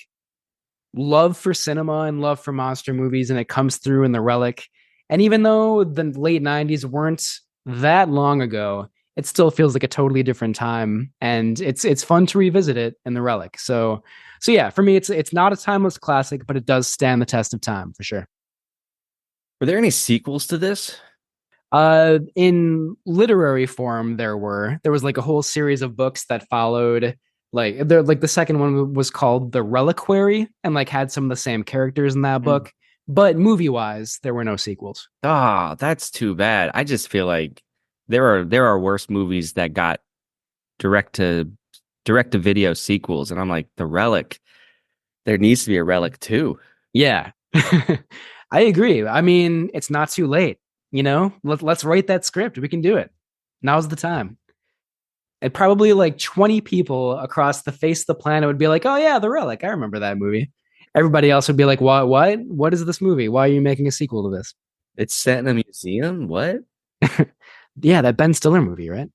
S1: love for cinema and love for monster movies, and it comes through in The Relic. And even though the late 90s weren't that long ago, it still feels like a totally different time, and it's fun to revisit it in The Relic. So yeah, for me it's not a timeless classic, but it does stand the test of time for sure.
S2: Were there any sequels to this?
S1: In literary form there was like a whole series of books that followed. Like the second one was called The Reliquary and like had some of the same characters in that book, but movie wise there were no sequels.
S2: Ah, that's too bad. I just feel like there are worse movies that got direct to video sequels, and I'm like, The Relic, there needs to be a Relic too.
S1: Yeah. I agree. I mean, it's not too late, you know? Let's write that script. We can do it. Now's the time. And probably like 20 people across the face of the planet would be like, "Oh yeah, The Relic. I remember that movie." Everybody else would be like, "What? What is this movie? Why are you making a sequel to this?"
S2: It's set in a museum? What?
S1: Yeah, that Ben Stiller movie, right?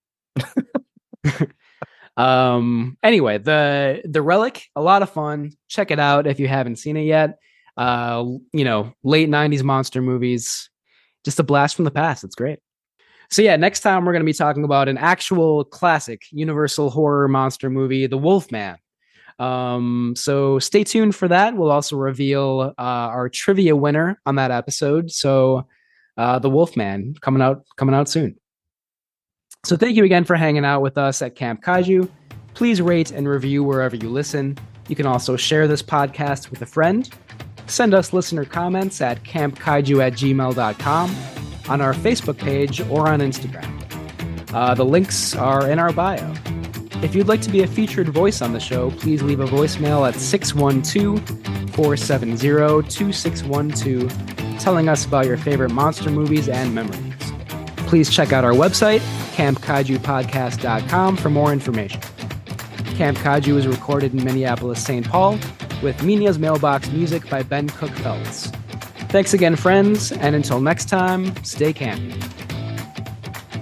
S1: Anyway, the Relic, a lot of fun. Check it out if you haven't seen it yet. You know, late 90s monster movies, just a blast from the past. It's great. So yeah, next time we're going to be talking about an actual classic Universal horror monster movie, The Wolfman. So stay tuned for that. We'll also reveal our trivia winner on that episode. So The Wolfman coming out soon. So thank you again for hanging out with us at Camp Kaiju. Please rate and review wherever you listen. You can also share this podcast with a friend. Send us listener comments at campkaiju@gmail.com, on our Facebook page, or on Instagram. The links are in our bio. If you'd like to be a featured voice on the show, please leave a voicemail at 612-470-2612, telling us about your favorite monster movies and memories. Please check out our website, campkaijupodcast.com, for more information. Camp Kaiju is recorded in Minneapolis, St. Paul, with Minya's Mailbox music by Ben Cook-Phelps. Thanks again, friends, and until next time, stay campy.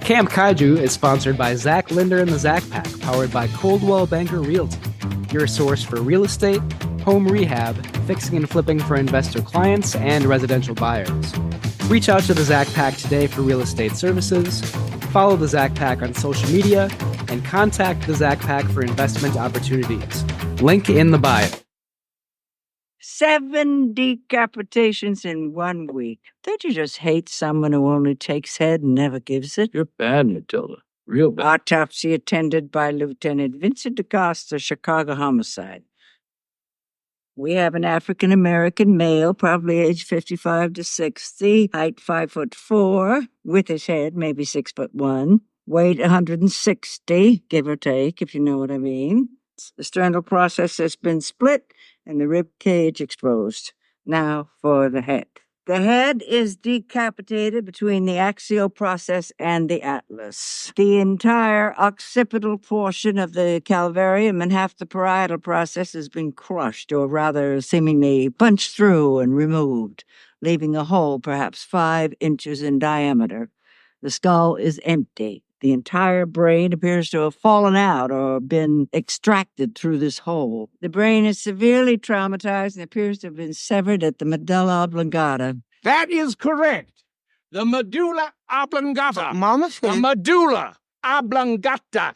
S1: Camp Kaiju is sponsored by Zach Linder and the Zach Pack, powered by Coldwell Banker Realty, your source for real estate, home rehab, fixing and flipping for investor clients, and residential buyers. Reach out to the Zach Pack today for real estate services, follow the Zach Pack on social media, and contact the Zach Pack for investment opportunities. Link in the bio.
S15: 7 decapitations in 1 week. Don't you just hate someone who only takes head and never gives it?
S16: You're bad, Matilda. Real bad.
S15: Autopsy attended by Lieutenant Vincent DeCosta, Chicago homicide. We have an African-American male, probably age 55 to 60, height 5'4", with his head maybe 6'1", weight 160, give or take, if you know what I mean. The sternal process has been split and the rib cage exposed. Now for the head. The head is decapitated between the axial process and the atlas. The entire occipital portion of the calvarium and half the parietal process has been crushed, or rather seemingly punched through and removed, leaving a hole perhaps 5 inches in diameter. The skull is empty. The entire brain appears to have fallen out or been extracted through this hole. The brain is severely traumatized and appears to have been severed at the medulla oblongata.
S17: That is correct. The medulla oblongata.
S15: Mama
S17: The medulla oblongata.